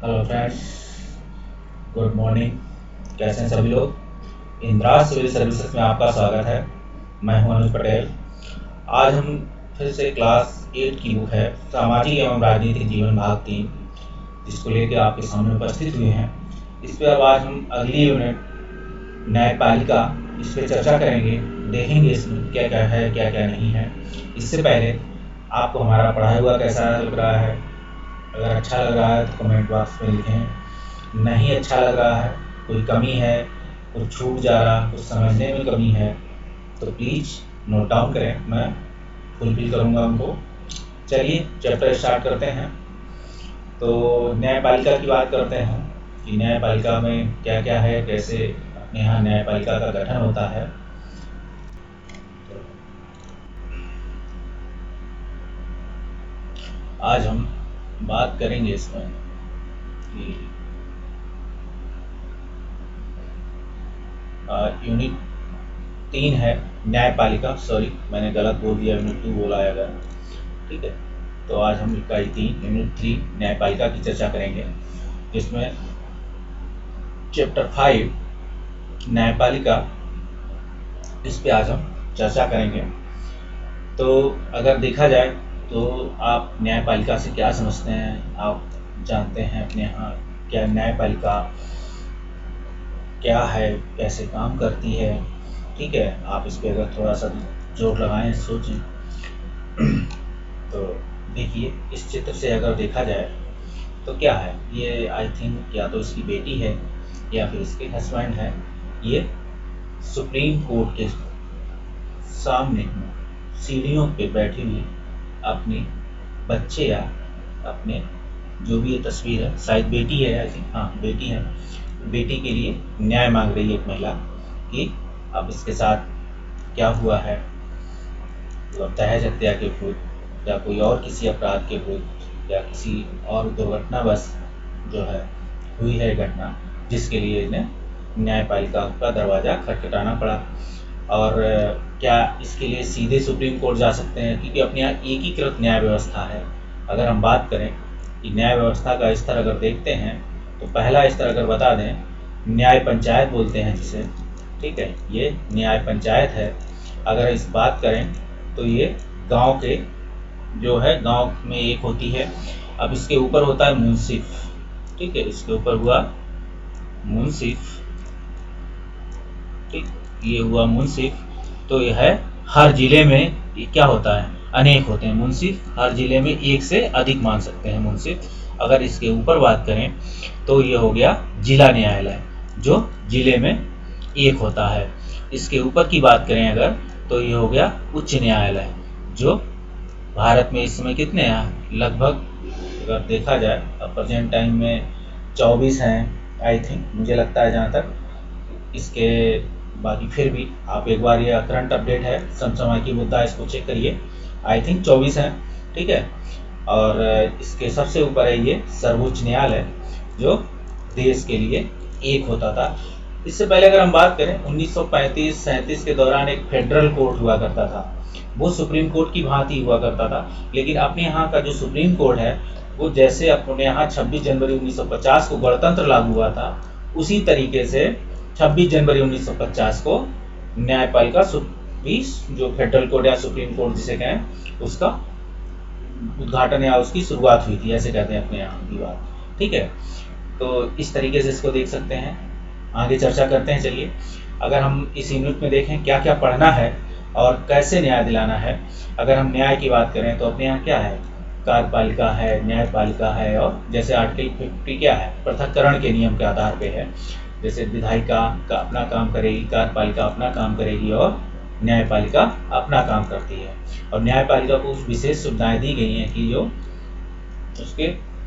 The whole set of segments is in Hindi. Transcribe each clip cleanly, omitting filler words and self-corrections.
Hello friends, good morning. कैसे हैं सभी लोग। इंद्राज सिविल सर्विसेज में आपका स्वागत है। मैं हूं अनुज पटेल। आज हम फिर से क्लास 8 की बुक है सामाजिक एवं राजनीतिक जीवन भाग 3 जिसको लेकर आपके सामने उपस्थित हुए हैं। इस पर अब आज हम अगली यूनिट न्यायपालिका इस पर चर्चा करेंगे, देखेंगे इसमें क्या क्या है क्या क्या नहीं है। इससे पहले आपको हमारा पढ़ाया हुआ कैसा लग रहा है। अगर अच्छा लग रहा है तो कमेंट बॉक्स में लिखें, नहीं अच्छा लग रहा है, कोई कमी है, कुछ छूट जा रहा, कुछ समझने में कमी है तो प्लीज़ नोट डाउन करें, मैं फुलफिल करूँगा उनको। चलिए चैप्टर स्टार्ट करते हैं। तो न्यायपालिका की बात करते हैं कि न्यायपालिका में क्या क्या है, कैसे अपने यहाँ न्यायपालिका का गठन होता है। आज हम बात करेंगे इसमें कि यूनिट 3 है न्यायपालिका। सॉरी, मैंने गलत बोल दिया, यूनिट 2 बोला है अगर, ठीक है। तो आज हम इकाई 3 यूनिट 3 न्यायपालिका की चर्चा करेंगे, जिसमें चैप्टर 5 न्यायपालिका, इस पे आज हम चर्चा करेंगे। तो अगर देखा जाए तो आप न्यायपालिका से क्या समझते हैं, आप जानते हैं अपने यहाँ क्या न्यायपालिका क्या है, कैसे काम करती है, ठीक है। आप इस पर अगर थोड़ा सा जोर लगाएं, सोचें। तो देखिए, इस चित्र से अगर देखा जाए तो क्या है, ये आई थिंक या तो इसकी बेटी है या फिर इसके हस्बैंड है। ये सुप्रीम कोर्ट के सामने सीढ़ियों पे बैठी हुई अपने बच्चे या अपने, जो भी ये तस्वीर है, शायद बेटी है, आई थिंक, हाँ बेटी है। बेटी के लिए न्याय मांग रही है एक महिला कि अब इसके साथ क्या हुआ है, दहेज हत्या के विरुद्ध या कोई और किसी अपराध के विरुद्ध या किसी और दुर्घटनावश जो है हुई है घटना, जिसके लिए इन्हें न्यायपालिका का दरवाज़ा खटखटाना पड़ा। और क्या इसके लिए सीधे सुप्रीम कोर्ट जा सकते हैं, क्योंकि अपने यहाँ एकीकृत न्याय व्यवस्था है। अगर हम बात करें कि न्याय व्यवस्था का स्तर अगर देखते हैं तो पहला स्तर अगर बता दें, न्याय पंचायत बोलते हैं जिसे, ठीक है, ये न्याय पंचायत है। अगर इस बात करें तो ये गांव के जो है, गांव में एक होती है। अब इसके ऊपर होता है मुंसिफ, ठीक है, इसके ऊपर हुआ मुंसिफ, ठीक, ये हुआ मुंसिफ। तो यह है हर जिले में ये क्या होता है, अनेक होते हैं मुंसिफ, हर जिले में एक से अधिक मान सकते हैं मुंसिफ। अगर इसके ऊपर बात करें तो ये हो गया जिला न्यायालय, जो जिले में एक होता है। इसके ऊपर की बात करें अगर तो ये हो गया उच्च न्यायालय, जो भारत में इस समय कितने हैं, लगभग अगर देखा जाए अब प्रेजेंट टाइम में 24 हैं आई थिंक, मुझे लगता है जहाँ तक। इसके बाकी फिर भी आप एक बार, ये करंट अपडेट है, समसामय की मुद्दा, इसको चेक करिए। आई थिंक 24 हैं, ठीक है। और इसके सबसे ऊपर है ये सर्वोच्च न्यायालय, जो देश के लिए एक होता था। इससे पहले अगर हम बात करें 1935-37 के दौरान एक फेडरल कोर्ट हुआ करता था, वो सुप्रीम कोर्ट की भांति हुआ करता था। लेकिन अपने यहाँ का जो सुप्रीम कोर्ट है, वो जैसे अपने यहाँ 26 जनवरी 1950 को गणतंत्र लागू हुआ था, उसी तरीके से 26 जनवरी 1950 को न्यायपालिका जो फेडरल कोर्ट या सुप्रीम कोर्ट जिसे कहें, उसका उद्घाटन या उसकी शुरुआत हुई थी, ऐसे कहते हैं अपने यहाँ की बात, ठीक है। तो इस तरीके से इसको देख सकते हैं। आगे चर्चा करते हैं। चलिए, अगर हम इस यूनिट में देखें क्या क्या पढ़ना है और कैसे न्याय दिलाना है। अगर हम न्याय की बात करें तो अपने यहाँ क्या है, कार्यपालिका है, न्यायपालिका है, और जैसे आर्टिकल 50 क्या है, पृथक्करण के नियम के आधार पे है। जैसे विधायिका का अपना काम करेगी, कार्यपालिका अपना काम करेगी और न्यायपालिका अपना काम करती है। और न्यायपालिका को कुछ विशेष सुविधाएं दी गई हैं कि जो उसके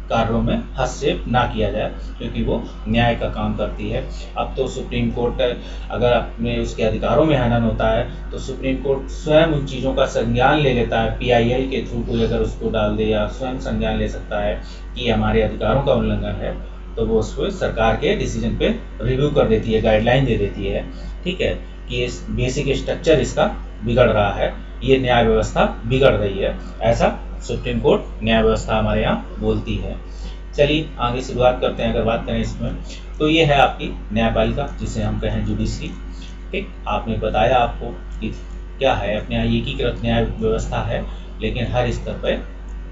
कार्यों में हस्तक्षेप ना किया जाए, क्योंकि वो न्याय का काम करती है। अब तो सुप्रीम कोर्ट अगर अपने उसके अधिकारों में हनन होता है तो सुप्रीम कोर्ट स्वयं उन चीज़ों का संज्ञान ले लेता है, PIL के थ्रू कोई अगर उसको डाल दे या स्वयं संज्ञान ले सकता है कि हमारे अधिकारों का उल्लंघन है, तो वो उसको सरकार के डिसीजन पे रिव्यू कर देती है, गाइडलाइन दे देती है, ठीक है, कि इस बेसिक स्ट्रक्चर इसका बिगड़ रहा है, ये न्याय व्यवस्था बिगड़ रही है, ऐसा सुप्रीम कोर्ट न्याय व्यवस्था हमारे यहाँ बोलती है। चलिए आगे शुरुआत करते हैं। अगर बात करें इसमें, तो ये है आपकी न्यायपालिका, जिसे हम कहें जुडिशरी। ठीक, आपने बताया आपको कि क्या है, अपने यहाँ एकीकृत न्याय व्यवस्था है, लेकिन हर स्तर पर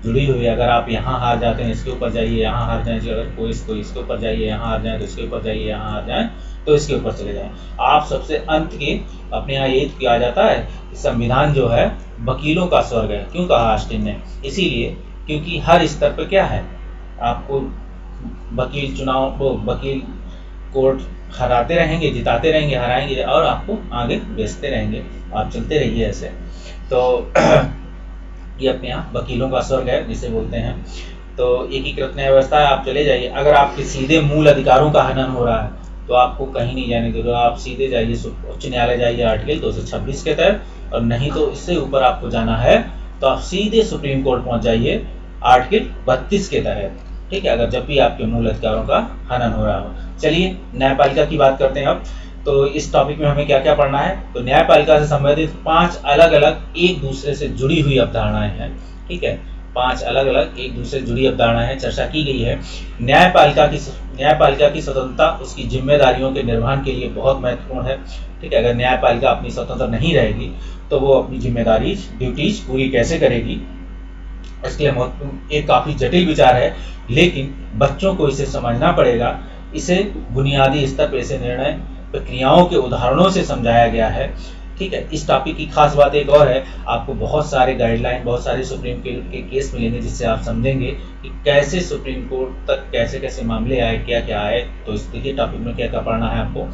जुड़ी हुई है। अगर आप यहाँ हार जाते हैं इसके ऊपर जाइए, यहाँ हार जाए, अगर कोई इसके ऊपर जाइए, यहाँ हार जाए तो इसके ऊपर जाइए, यहाँ हार जाए तो इसके ऊपर चले जाएं। आप सबसे अंत के अपने यहाँ ये किया जाता है कि संविधान जो है वकीलों का स्वर्ग है। क्यों कहा ऑस्टिन ने? इसीलिए क्योंकि हर स्तर पर क्या है, आपको वकील चुनाव को वकील कोर्ट हराते रहेंगे, जिताते रहेंगे, हराएंगे और आपको आगे बेचते रहेंगे। आप चलते रहिए ऐसे। तो ये अपने यहाँ वकीलों का स्वर्ग है जिसे बोलते हैं। तो एकीकृत न्याय व्यवस्था है, आप चले जाइए। अगर आपके सीधे मूल अधिकारों का हनन हो रहा है तो आपको कहीं नहीं जाने देगा, आप सीधे जाइए उच्च न्यायालय जाइए आर्टिकल 226 के तहत, और नहीं तो इससे ऊपर आपको जाना है तो आप सीधे सुप्रीम कोर्ट पहुंच जाइए आर्टिकल 32 के तहत। ठीक है, अगर जब भी आपके मूल अधिकारों का हनन हो रहा हो। चलिए न्यायपालिका की बात करते हैं अब। तो इस टॉपिक में हमें क्या क्या पढ़ना है, तो न्यायपालिका से संबंधित 5 अलग अलग एक दूसरे से जुड़ी हुई अवधारणाएं हैं। ठीक है, 5 अलग अलग एक दूसरे से जुड़ी अवधारणाएं चर्चा की गई है। न्यायपालिका की स्वतंत्रता उसकी जिम्मेदारियों के निर्वहन के लिए बहुत महत्वपूर्ण है। ठीक है, अगर न्यायपालिका अपनी स्वतंत्र नहीं रहेगी तो वो अपनी जिम्मेदारी ड्यूटीज पूरी कैसे करेगी, इसके लिए एक काफ़ी जटिल विचार है, लेकिन बच्चों को इसे समझना पड़ेगा। इसे बुनियादी स्तर पर इसे निर्णय प्रक्रियाओं के उदाहरणों से समझाया गया है। ठीक है, इस टॉपिक की खास बात एक और है, आपको बहुत सारे गाइडलाइन, बहुत सारे सुप्रीम कोर्ट के केस मिलेंगे जिससे आप समझेंगे कि कैसे सुप्रीम कोर्ट तक कैसे कैसे मामले आए, क्या क्या आए। तो इस देखिए टॉपिक में क्या क्या पढ़ना है आपको,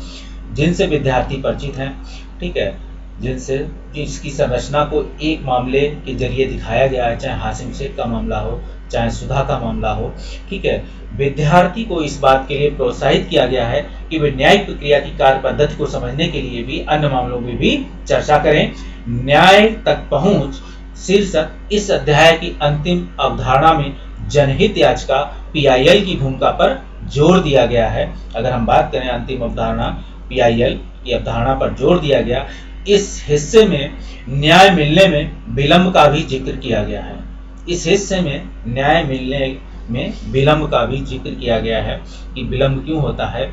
जिनसे विद्यार्थी परिचित हैं। ठीक है, जिनसे इसकी संरचना को एक मामले के जरिए दिखाया गया है, चाहे हासिम शेख का मामला हो, चाहे सुधा का मामला हो। ठीक है, विद्यार्थी को इस बात के लिए प्रोत्साहित किया गया है कि वे न्यायिक प्रक्रिया की कार्य पद्धति को समझने के लिए भी अन्य मामलों में भी चर्चा करें। न्याय तक पहुंच शीर्षक इस अध्याय की अंतिम अवधारणा में जनहित याचिका PIL की भूमिका पर जोर दिया गया है। अगर हम बात करें अंतिम अवधारणा PIL की अवधारणा पर जोर दिया गया। इस हिस्से में न्याय मिलने में विलंब का भी जिक्र किया गया है। इस हिस्से में न्याय मिलने में विलंब का भी जिक्र किया गया है कि विलंब क्यों होता है।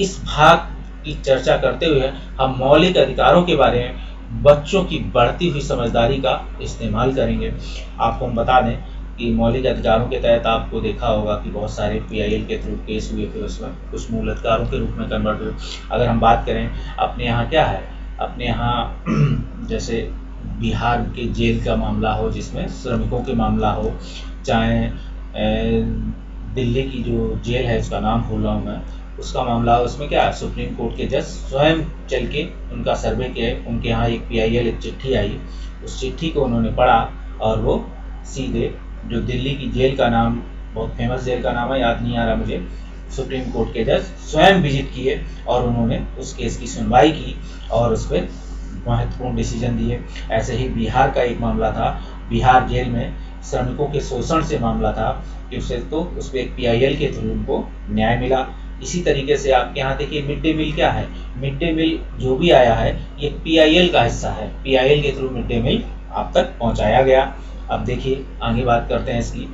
इस भाग की चर्चा करते हुए हम मौलिक अधिकारों के बारे में बच्चों की बढ़ती हुई समझदारी का इस्तेमाल करेंगे। आपको हम बता दें कि मौलिक अधिकारों के तहत आपको देखा होगा कि बहुत सारे PIL के थ्रू केस हुए, फिर उसमें कुछ मूल अधिकारों के रूप में कन्वर्ट हुए। अगर हम बात करें अपने यहाँ क्या है, अपने यहाँ जैसे बिहार के जेल का मामला हो जिसमें श्रमिकों के मामला हो, चाहे दिल्ली की जो जेल है उसका नाम भूल रहा हूँ मैं, उसका मामला हो, उसमें क्या सुप्रीम कोर्ट के जज स्वयं चल के उनका सर्वे किए। उनके यहाँ एक PIL एक चिट्ठी आई, उस चिट्ठी को उन्होंने पढ़ा और वो सीधे जो दिल्ली की जेल का नाम, बहुत फेमस जेल का नाम है, याद नहीं आ रहा मुझे, सुप्रीम कोर्ट के जज स्वयं विजिट किए और उन्होंने उस केस की सुनवाई की और उस पर महत्वपूर्ण डिसीजन दिए। ऐसे ही बिहार का एक मामला था, बिहार जेल में श्रमिकों के शोषण से मामला था कि उसे तो उस पर एक PIL के थ्रू उनको न्याय मिला। इसी तरीके से आपके यहाँ देखिए मिड डे मील क्या है, मिड डे मील जो भी आया है ये PIL का हिस्सा है, PIL के थ्रू मिड डे मील आप तक पहुँचाया गया। अब देखिए आगे बात करते हैं इसकी।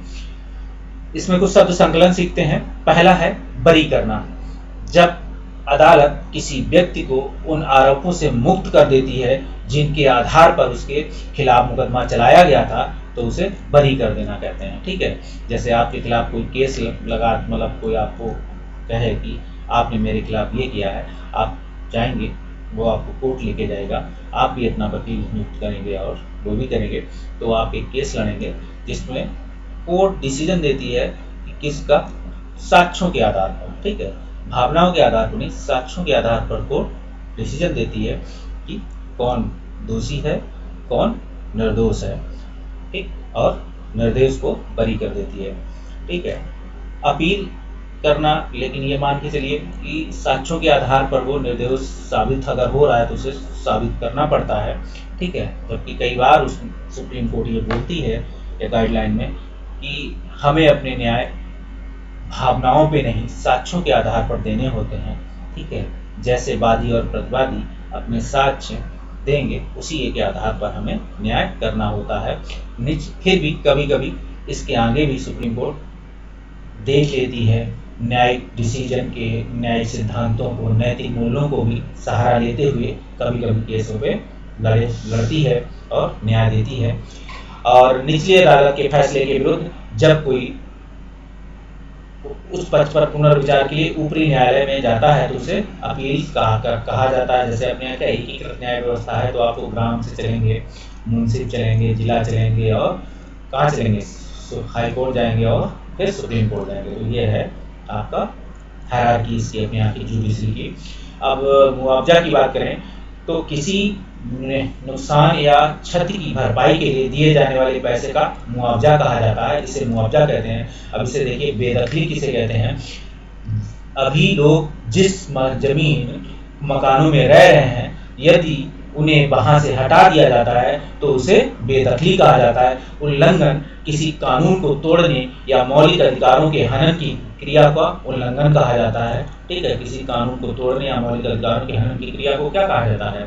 इसमें कुछ शब्द संकलन सीखते हैं। पहला है बरी करना। जब अदालत किसी व्यक्ति को उन आरोपों से मुक्त कर देती है जिनके आधार पर उसके खिलाफ मुकदमा चलाया गया था तो उसे बरी कर देना कहते हैं। ठीक है, जैसे आपके खिलाफ कोई केस लगा, मतलब कोई आपको कहे कि आपने मेरे खिलाफ ये किया है, आप जाएंगे, वो आपको कोर्ट लेके जाएगा, आप भी अपना वकील नियुक्त करेंगे और वो भी करेंगे, तो आप एक केस लड़ेंगे जिसमें कोर्ट डिसीजन देती है कि किसका, साक्ष्यों के आधार पर, ठीक है, भावनाओं के आधार पर नहीं, साक्ष्यों के आधार पर कोर्ट डिसीजन देती है कि कौन दोषी है, कौन निर्दोष है। ठीक, और निर्दोष को बरी कर देती है। ठीक है, अपील करना, लेकिन ये मान के चलिए कि साक्ष्यों के आधार पर वो निर्दोष साबित अगर हो रहा है तो उसे साबित करना पड़ता है। ठीक है, जबकि कई बार उस सुप्रीम कोर्ट ये बोलती है या गाइडलाइन में कि हमें अपने न्याय भावनाओं पे नहीं साक्ष्यों के आधार पर देने होते हैं। ठीक है, जैसे वादी और प्रतिवादी अपने साक्ष्य देंगे उसी के आधार पर हमें न्याय करना होता है। फिर भी कभी कभी इसके आगे भी सुप्रीम कोर्ट देख लेती है, न्यायिक डिसीजन के, न्यायिक सिद्धांतों को, नैतिक मूल्यों को भी सहारा लेते हुए कभी कभी केसों पे लड़ती है और न्याय देती है। और निचली अदालत के फैसले के विरुद्ध जब कोई उस पक्ष पर पुनर्विचार के लिए ऊपरी न्यायालय में जाता है तो उसे अपील कहा जाता है। जैसे अपने यहाँ क्या एकीकृत न्याय व्यवस्था है, तो आपको ग्राम से चलेंगे, मुंसिफ चलेंगे, जिला चलेंगे और कहाँ चलेंगे, हाई कोर्ट जाएंगे और फिर सुप्रीम कोर्ट जाएंगे। तो ये है आपका हायरार्की इसकी अपने यहाँ की जुडिशरी की। अब मुआवजा की बात करें तो किसी नुकसान या क्षति की भरपाई के लिए दिए जाने वाले पैसे का मुआवजा कहा जाता है, इसे मुआवजा कहते हैं। अब इसे देखिए, बेदखली किसे कहते हैं। अभी लोग जिस जमीन मकानों में रह रहे हैं, यदि उन्हें वहां से हटा दिया जाता है तो उसे बेदखली कहा जाता है। उल्लंघन किसी कानून को तोड़ने या मौलिक अधिकारों के हनन की क्रिया का उल्लंघन कहा जाता है। ठीक है, किसी कानून को तोड़ने या मौलिक अधिकारों के हनन की क्रिया को क्या कहा जाता है,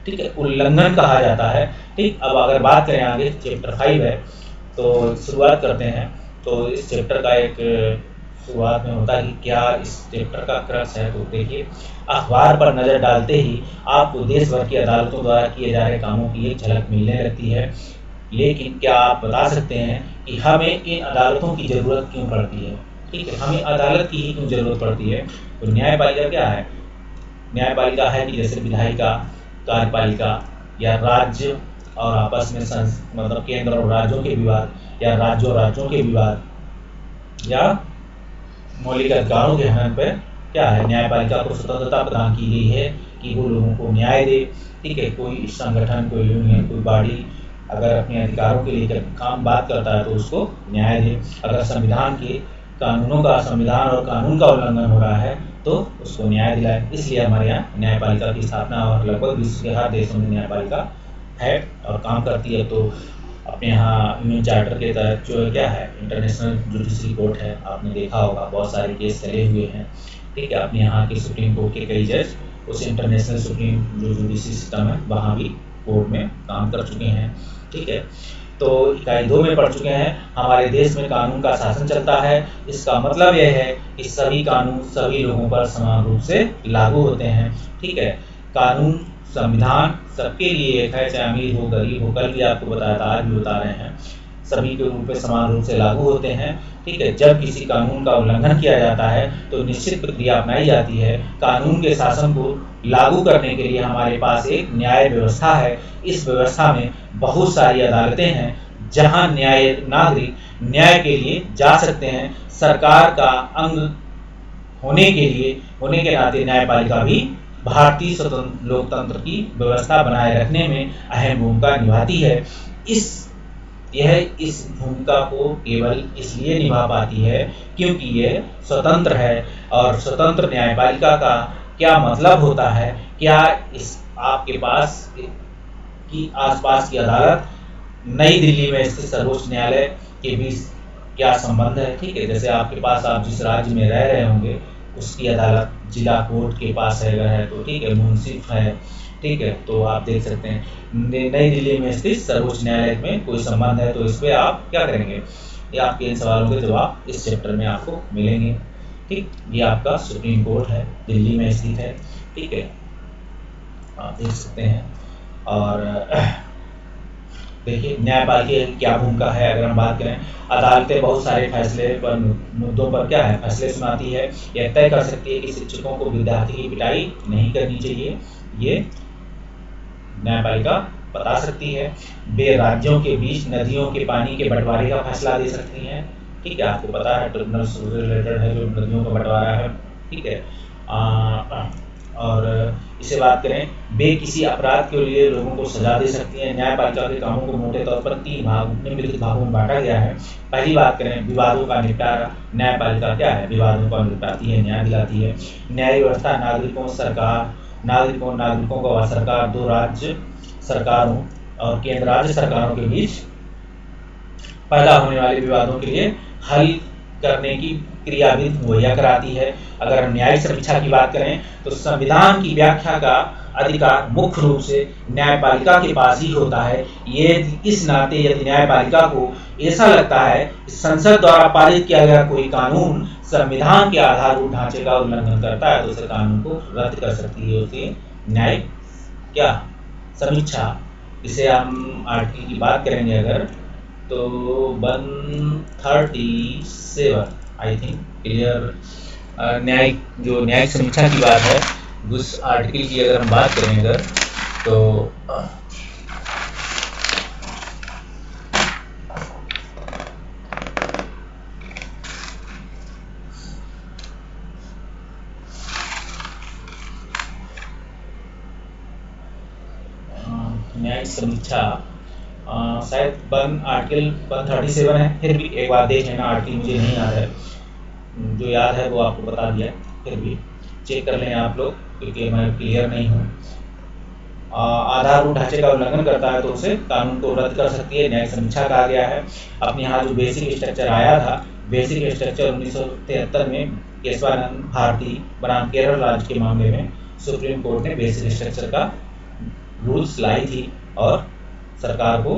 ठीक है, उल्लंघन कहा जाता है। ठीक, अब अगर बात करें आगे, चैप्टर 5 है तो शुरुआत करते हैं। तो इस चैप्टर का एक शुरुआत में होता है कि क्या इस चैप्टर का क्रक्स है। तो देखिए, अखबार पर नज़र डालते ही आपको देश भर की अदालतों द्वारा किए जा रहे कामों की एक झलक मिलने लगती है, लेकिन क्या आप बता सकते हैं कि हमें इन अदालतों की ज़रूरत क्यों पड़ती है। ठीक है, हमें अदालत की ही क्यों ज़रूरत पड़ती है। तो न्यायपालिका क्या है, न्यायपालिका है कि जैसे विधायिका, कार्यपालिका या राज्य और आपस में मतलब केंद्र और राज्यों के विवाद, या राज्यों के विवाद, या मौलिक अधिकारों के हनन पर क्या है, न्यायपालिका को स्वतंत्रता प्रदान की गई है कि वो लोगों को न्याय दे। ठीक है, कोई संगठन, कोई यूनियन, कोई बॉडी अगर अपने अधिकारों के लिए काम बात करता है तो उसको न्याय दे। अगर संविधान के कानूनों का, संविधान और कानून का उल्लंघन हो रहा है तो उसको न्याय दिलाए। इसलिए हमारे यहाँ न्यायपालिका की स्थापना, और लगभग विश्व के हर देशों में न्यायपालिका है और काम करती है। तो अपने यहाँ यूएन चार्टर के तहत जो क्या है, इंटरनेशनल जुडिशरी कोर्ट है, आपने देखा होगा बहुत सारे केस चले हुए हैं। ठीक है, अपने यहाँ के सुप्रीम कोर्ट के कई जज उस इंटरनेशनल सुप्रीम जो जुडिशरी सिस्टम है वहाँ भी कोर्ट में काम कर चुके हैं। ठीक है, तो इकाई 2 में पढ़ चुके हैं, हमारे देश में कानून का शासन चलता है। इसका मतलब यह है कि सभी कानून सभी लोगों पर समान रूप से लागू होते हैं। ठीक है, कानून, संविधान सबके लिए एक है, चाहे अमीर हो, गरीब हो। कल भी आपको बताया था, आज भी बता रहे हैं, सभी के रूप में समान रूप से लागू होते हैं। ठीक है, जब किसी कानून का उल्लंघन किया जाता है तो निश्चित प्रक्रिया अपनाई जाती है। कानून के शासन को लागू करने के लिए हमारे पास एक न्याय व्यवस्था है। इस व्यवस्था में बहुत सारी अदालतें हैं जहां नागरिक न्याय के लिए जा सकते हैं। सरकार का अंग होने के नाते न्यायपालिका भी भारतीय स्वतंत्र लोकतंत्र की व्यवस्था बनाए रखने में अहम भूमिका निभाती है। इस भूमिका को केवल इसलिए निभा पाती है क्योंकि यह स्वतंत्र है। और स्वतंत्र न्यायपालिका का क्या मतलब होता है, क्या इस आपके पास की आसपास की अदालत, नई दिल्ली में स्थित सर्वोच्च न्यायालय के बीच क्या संबंध है। ठीक है, जैसे आपके पास, आप जिस राज्य में रह रहे होंगे उसकी अदालत जिला कोर्ट के पास है तो ठीक है, मुंसिफ है। ठीक है, तो आप देख सकते हैं नई दिल्ली में स्थित सर्वोच्च न्यायालय में कोई संबंध है, तो इस पर आप क्या करेंगे, ये आपके इन सवालों के जवाब इस चैप्टर में आपको मिलेंगे। ठीक, ये आपका सुप्रीम कोर्ट है, दिल्ली में स्थित है। ठीक है, आप देख सकते हैं। और देखिए, न्यायपालिका की क्या भूमिका है। अगर हम बात करें, अदालतें बहुत सारे फैसले पर, मुद्दों पर क्या है, फैसले सुनाती है। यह तय कर सकती है कि शिक्षकों को विद्यार्थी की पिटाई नहीं करनी चाहिए, ये न्यायपालिका बता सकती है। वे राज्यों के बीच नदियों के पानी के बंटवारे का फैसला दे सकती हैं। ठीक है, आपको पता है ट्रिब्यूनल से रिलेटेड है जो नदियों का बंटवारा है। ठीक है, और इसे बात करें, वे किसी अपराध के लिए लोगों को सजा दे सकती हैं। न्यायपालिका के कामों को मोटे तौर पर 3 निम्नलिखित भागों में बांटा गया है। पहली बात करें, विवादों का निपटारा। न्यायपालिका क्या है, विवादों का निपटाती है, न्याय दिलाती है। न्याय व्यवस्था नागरिकों को सरकार, 2 राज्य सरकारों और केंद्र राज्य सरकारों के बीच पैदा होने वाले विवादों के लिए हल करने की क्रियाविधि मुहैया कराती है। अगर हम न्यायिक समीक्षा की बात करें तो संविधान की व्याख्या का अधिकार मुख्य रूप से न्यायपालिका के पास ही होता है। ये इस नाते यदि न्यायपालिका को ऐसा लगता है कि संसद द्वारा पारित किया गया कोई कानून संविधान के आधारभूत ढांचे का उल्लंघन करता है तो उसे कानून को रद्द कर सकती है। उसे न्यायिक क्या समीक्षा, इसे हम आर्टिकल की बात करेंगे अगर तो 137 आई थिंक क्लियर न्यायिक जो न्यायिक समीक्षा की बात है उस आर्टिकल की अगर हम बात करें अगर तो न्यायिक समीक्षा शायद आर्टिकल 137 है। फिर भी एक बार देख लेना, आर्टिकल मुझे नहीं याद है, जो याद है वो आपको बता दिया, फिर भी चेक कर लें आप लोग क्योंकि मैं क्लियर नहीं हूँ। आधारभूत ढांचे का उल्लंघन करता है तो उसे कानून को रद्द कर सकती है, न्यायिक समीक्षा कहा गया है। अपने यहाँ जो बेसिक स्ट्रक्चर आया था, बेसिक स्ट्रक्चर 1973 में केशवानंद भारती बनाम केरल राज्य के मामले में सुप्रीम कोर्ट ने बेसिक स्ट्रक्चर का रूल्स लाई थी और सरकार को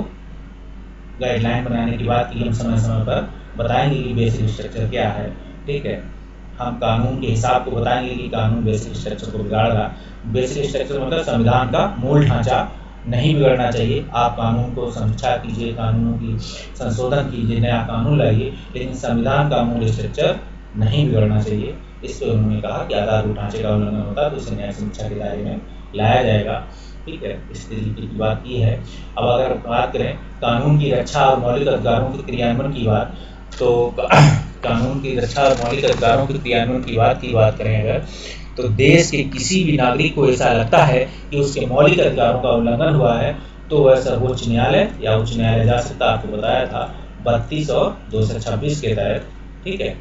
गाइडलाइन बनाने की बात की। हम समय समय पर बताएंगे कि बेसिक स्ट्रक्चर क्या है, ठीक है। हम कानून के हिसाब को बताएंगे कि कानून बेसिक स्ट्रक्चर को बिगाड़ रहा। बेसिक स्ट्रक्चर मतलब संविधान का मूल ढांचा नहीं बिगड़ना चाहिए। आप कानून को समीक्षा कीजिए, कानूनों की संशोधन कीजिए, नया कानून लाइए, लेकिन संविधान का मूल स्ट्रक्चर नहीं बिगड़ना चाहिए। इस पर उन्होंने कहा कि आधारभूत ढांचे का उल्लंघन होता है तो उसे न्याय समीक्षा के दायरे में लाया जाएगा, ठीक है। इस तरीके की बात की है। अब अगर बात करें कानून की रक्षा और मौलिक अधिकारों के क्रियान्वयन की बात, तो कानून की रक्षा और मौलिक अधिकारों के क्रियान्वयन की बात करें अगर तो देश के किसी भी नागरिक को ऐसा लगता है कि उसके मौलिक अधिकारों का उल्लंघन हुआ है तो वह सर्वोच्च न्यायालय या उच्च न्यायालय जा सकता। आपको बताया था 32 और 226 के तहत, ठीक है,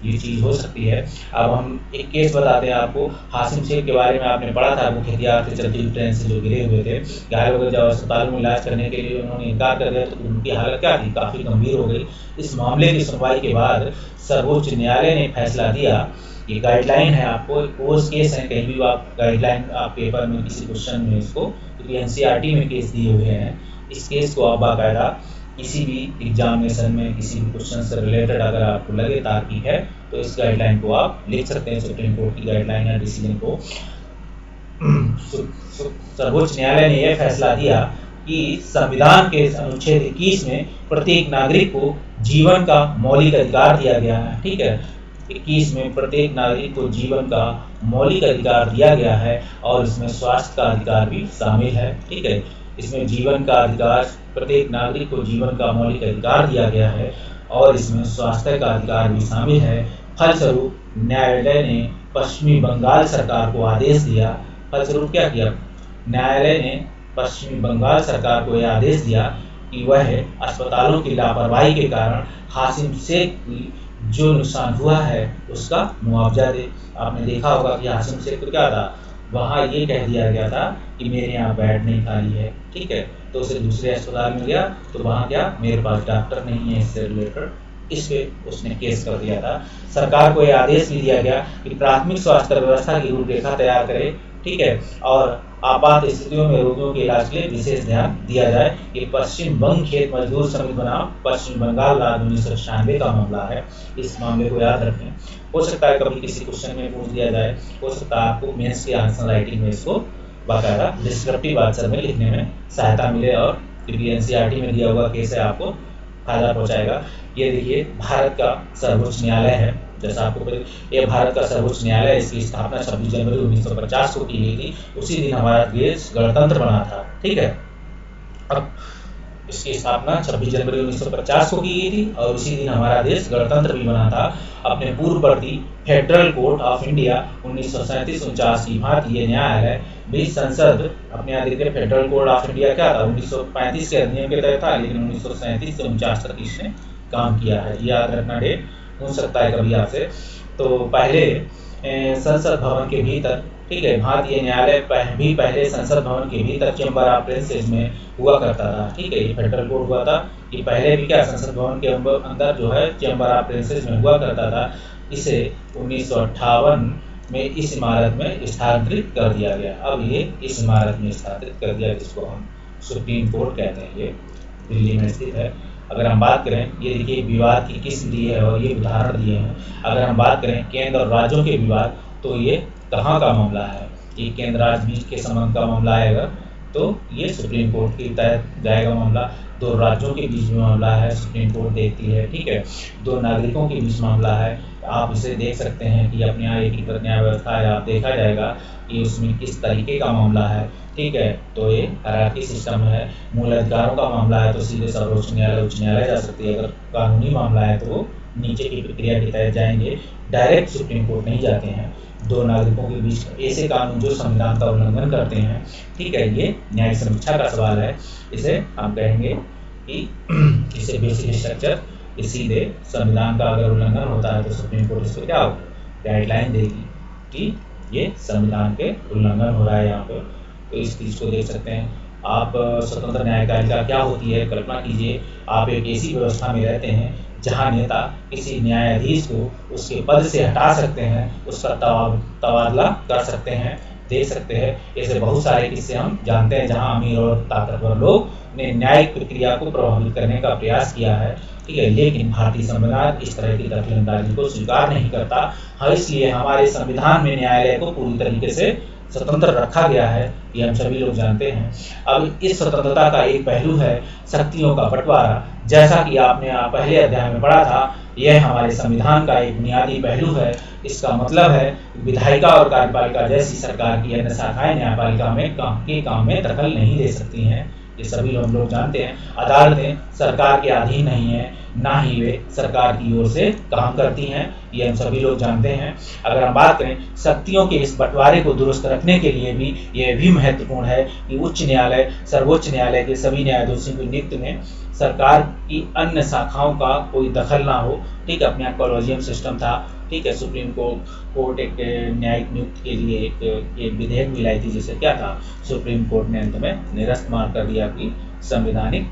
ये चीज़ हो सकती है। अब हम एक केस बताते हैं आपको। हासिम शेख के बारे में आपने पढ़ा था, वो हथियार से चलती हुई ट्रेन से जो गिरे हुए थे, घायल हो गए, जब अस्पताल में इलाज करने के लिए उन्होंने इनकार कर दिया तो उनकी हालत क्या थी, काफ़ी गंभीर हो गई। इस मामले की सुनवाई के बाद सर्वोच्च न्यायालय ने फैसला दिया, ये गाइडलाइन है, आपको कोर्स केस है, कहीं भी आप गाइडलाइन आप पेपर में किसी क्वेश्चन में इसको, क्योंकि एनसीईआरटी में केस दिए हुए हैं, इस केस को आप बाकायदा किसी भी एग्जामिनेशन में किसी भी क्वेश्चन से रिलेटेड अगर आपको लगे तार्किक है तो इस गाइडलाइन को आप लिख सकते हैं। सुप्रीम कोर्ट की गाइडलाइन या डिसीजन को सर्वोच्च न्यायालय ने यह फैसला दिया कि संविधान के अनुच्छेद 21 में प्रत्येक नागरिक को जीवन का मौलिक अधिकार दिया गया है, ठीक है। 21 में प्रत्येक नागरिक को जीवन का मौलिक अधिकार दिया गया है और इसमें स्वास्थ्य का अधिकार भी शामिल है, ठीक है। इसमें जीवन का अधिकार, प्रत्येक नागरिक को जीवन का मौलिक अधिकार दिया गया है और इसमें स्वास्थ्य का अधिकार भी शामिल है। फलस्वरूप न्यायालय ने पश्चिमी बंगाल सरकार को आदेश दिया, फलस्वरूप क्या किया, न्यायालय ने पश्चिमी बंगाल सरकार को यह आदेश दिया कि वह अस्पतालों की लापरवाही के कारण हासिम शेख की जो नुकसान हुआ है उसका मुआवजा दे। आपने देखा होगा कि हासिम शेख को क्या था, वहाँ ये कह दिया गया था कि मेरे यहाँ बेड नहीं खाली है, ठीक है, तो उसे दूसरे अस्पताल में गया तो वहाँ क्या, मेरे पास डॉक्टर नहीं है इससे रिलेटेड, इस पे उसने केस कर दिया था। सरकार को यह आदेश भी दिया गया कि प्राथमिक स्वास्थ्य व्यवस्था की रूपरेखा तैयार करे, ठीक है, और आपात स्थितियों में रोगियों के इलाज के लिए विशेष ध्यान दिया जाए। ये पश्चिम बंग खेत मजदूर समिति बनाम पश्चिम बंगाल राज्य 1996 का मामला है, इस मामले को याद रखें। हो सकता है कभी किसी क्वेश्चन में पूछ दिया जाए, हो सकता है आपको मेंस के आंसर राइटिंग में इसको बाकायदा डिस्क्रिप्टिव आंसर में लिखने में सहायता मिले और क्योंकि एनसीईआरटी में दिया हुआ केस है आपको फायदा पहुंचाएगा। ये देखिए भारत का सर्वोच्च न्यायालय है, जैसा आपको ये भारत का सर्वोच्च न्यायालय, इसकी स्थापना 26 जनवरी 1950 को की गई थी। उसी दिन हमारा देश गणतंत्र बना था, ठीक है। अब इसकी स्थापना 26 जनवरी 1950 को की गई थी और उसी दिन हमारा देश गणतंत्र भी बना था। अपने पूर्ववर्ती फेडरल कोर्ट ऑफ इंडिया 1937-49 की भारतीय न्यायालय भी संसद, अपने यहाँ देखिए फेडरल कोर्ट ऑफ इंडिया क्या था, 1935 के अधिनियम के तहत था, लेकिन 1937 से 49 तक इसने काम किया है। याद रखना, डेट हो सकता है कभी आपसे। तो पहले संसद भवन के भीतर, ठीक है, भारतीय न्यायालय भी पहले संसद भवन के भीतर चैम्बर ऑफ प्रिंसेस में हुआ करता था, ठीक है। ये फेडरल कोर्ट हुआ था, ये पहले भी क्या संसद भवन के अंदर जो है चैम्बर ऑफ प्रिंसेस में हुआ करता था। इसे 1958 में इस इमारत में स्थानांतरित कर दिया गया। अब ये इस इमारत में स्थानांतरित कर दिया, जिसको हम सुप्रीम कोर्ट कहते हैं। ये दिल्ली में स्थित है। अगर हम बात करें, ये देखिए विवाद की किस्म दी है और ये उदाहरण दिए हैं। अगर हम बात करें केंद्र और राज्यों के विवाद, तो ये कहाँ का मामला है? ये केंद्र राज्य बीच के संबंध का मामला आएगा, तो ये सुप्रीम कोर्ट के तहत जाएगा मामला। दो राज्यों के बीच में मामला है, सुप्रीम कोर्ट देखती है, ठीक है। दो नागरिकों के बीच मामला है, आप इसे देख सकते हैं कि अपने यहाँ एकीकृत न्याय व्यवस्था है, आप देखा जाएगा कि उसमें किस तरीके का मामला है, ठीक है। तो ये हायरार्की सिस्टम है। मूल अधिकारों का मामला है तो सीधे सर्वोच्च न्यायालय, उच्च न्यायालय जा सकती है। अगर कानूनी मामला है तो वो नीचे की प्रक्रिया के तहत जाएंगे, डायरेक्ट सुप्रीम कोर्ट नहीं जाते हैं। दो नागरिकों के बीच ऐसे कानून जो संविधान का उल्लंघन करते हैं, ठीक है, ये न्यायिक समीक्षा का सवाल है। इसे हम कहेंगे कि इसे बेसिक स्ट्रक्चर, सीधे संविधान का अगर उल्लंघन होता है तो सुप्रीम कोर्ट इसको क्या होगा, गाइडलाइन देगी कि ये संविधान के उल्लंघन हो रहा है यहाँ पे। तो इस चीज़ को देख सकते हैं आप। स्वतंत्र न्यायपालिका क्या होती है? कल्पना कीजिए आप एक ऐसी व्यवस्था में रहते हैं जहां नेता किसी न्यायाधीश को उसके पद से हटा सकते हैं, उसका तबादला कर सकते हैं। देख सकते हैं ऐसे बहुत सारे किस्से हम जानते हैं जहां अमीर और ताकतवर लोग ने न्यायिक प्रक्रिया को प्रभावित करने का प्रयास किया है, ठीक है। लेकिन भारतीय संविधान इस तरह की दखलंदाजी को स्वीकार नहीं करता। हाँ, इसलिए हमारे संविधान में न्यायालय को पूरी तरीके से स्वतंत्र रखा गया है, ये हम सभी लोग जानते हैं। अब इस स्वतंत्रता का एक पहलू है शक्तियों का बंटवारा। जैसा कि आपने पहले अध्याय में पढ़ा था, यह हमारे संविधान का एक बुनियादी पहलू है। इसका मतलब है विधायिका और कार्यपालिका जैसी सरकार की अन्य शाखाएं न्यायपालिका में काम में दखल नहीं दे सकती हैं। ये सभी हम लोग जानते हैं। अदालतें सरकार के अधीन नहीं है, ना ही वे सरकार की ओर से काम करती हैं, ये हम सभी लोग जानते हैं। अगर हम बात करें शक्तियों के इस बंटवारे को दुरुस्त रखने के लिए भी यह भी महत्वपूर्ण है कि उच्च न्यायालय, सर्वोच्च न्यायालय के सभी न्यायाधीशों की नियुक्ति में सरकार की अन्य शाखाओं का कोई दखल ना हो, ठीक है। अपने यहाँ कॉलोजियम सिस्टम था, ठीक है। सुप्रीम कोर्ट एक न्यायिक नियुक्ति के लिए एक विधेयक भी लाई थी, जिसे क्या था, सुप्रीम कोर्ट ने अंत में निरस्त मार कर दिया कि संवैधानिक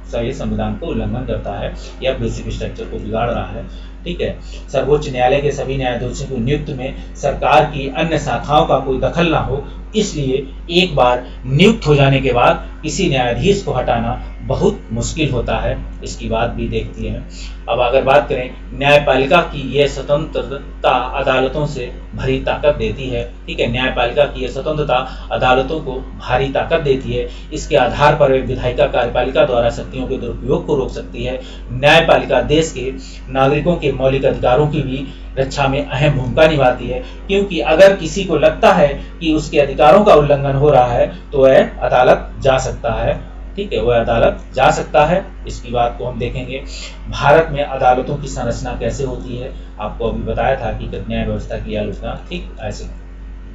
सही संविधान को उल्लंघन करता है या बेसिक स्ट्रक्चर को बिगाड़ रहा है, ठीक है। सर्वोच्च न्यायालय के सभी न्यायाधीशों की नियुक्ति में सरकार की अन्य शाखाओं का कोई दखल ना हो, इसलिए एक बार नियुक्त हो जाने के बाद किसी न्यायाधीश को हटाना बहुत मुश्किल होता है। इसकी बात भी देखती है। अब अगर बात करें न्यायपालिका की, यह स्वतंत्रता अदालतों से भरी ताकत देती है, ठीक है। न्यायपालिका की यह स्वतंत्रता अदालतों को भारी ताकत देती है। इसके आधार पर वे विधायिका कार्यपालिका द्वारा शक्तियों के दुरुपयोग को रोक सकती है। न्यायपालिका देश के नागरिकों के मौलिक अधिकारों की भी रक्षा में अहम भूमिका निभाती है, क्योंकि अगर किसी को लगता है कि उसके अधिकारों का उल्लंघन हो रहा है तो वह अदालत जा सकता है, ठीक है, वह अदालत जा सकता है। इसकी बात को हम देखेंगे। भारत में अदालतों की संरचना कैसे होती है, आपको अभी बताया था कि न्याय व्यवस्था की आलोचना, ठीक ऐसे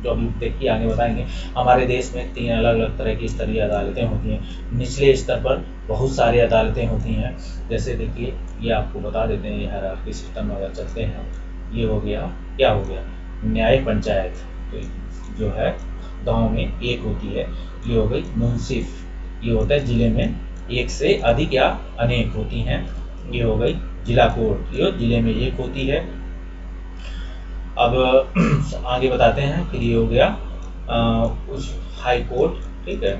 जो अभी देखिए आगे बताएंगे। हमारे देश में 3 अलग अलग तरह की स्तरीय अदालतें होती हैं। निचले स्तर पर बहुत सारी अदालतें होती हैं, जैसे देखिए ये आपको बता देते हैं, ये हायरार्की सिस्टम अगर चलते हैं, ये हो गया, क्या हो गया, न्याय पंचायत, तो जो है गांव में एक होती है। ये हो गई मुंसिफ, ये होता है जिले में एक से अधिक या अनेक होती हैं। ये हो गई जिला कोर्ट, ये जिले में एक होती है। अब आगे बताते हैं। फिर ये हो गया उस हाई कोर्ट, ठीक है,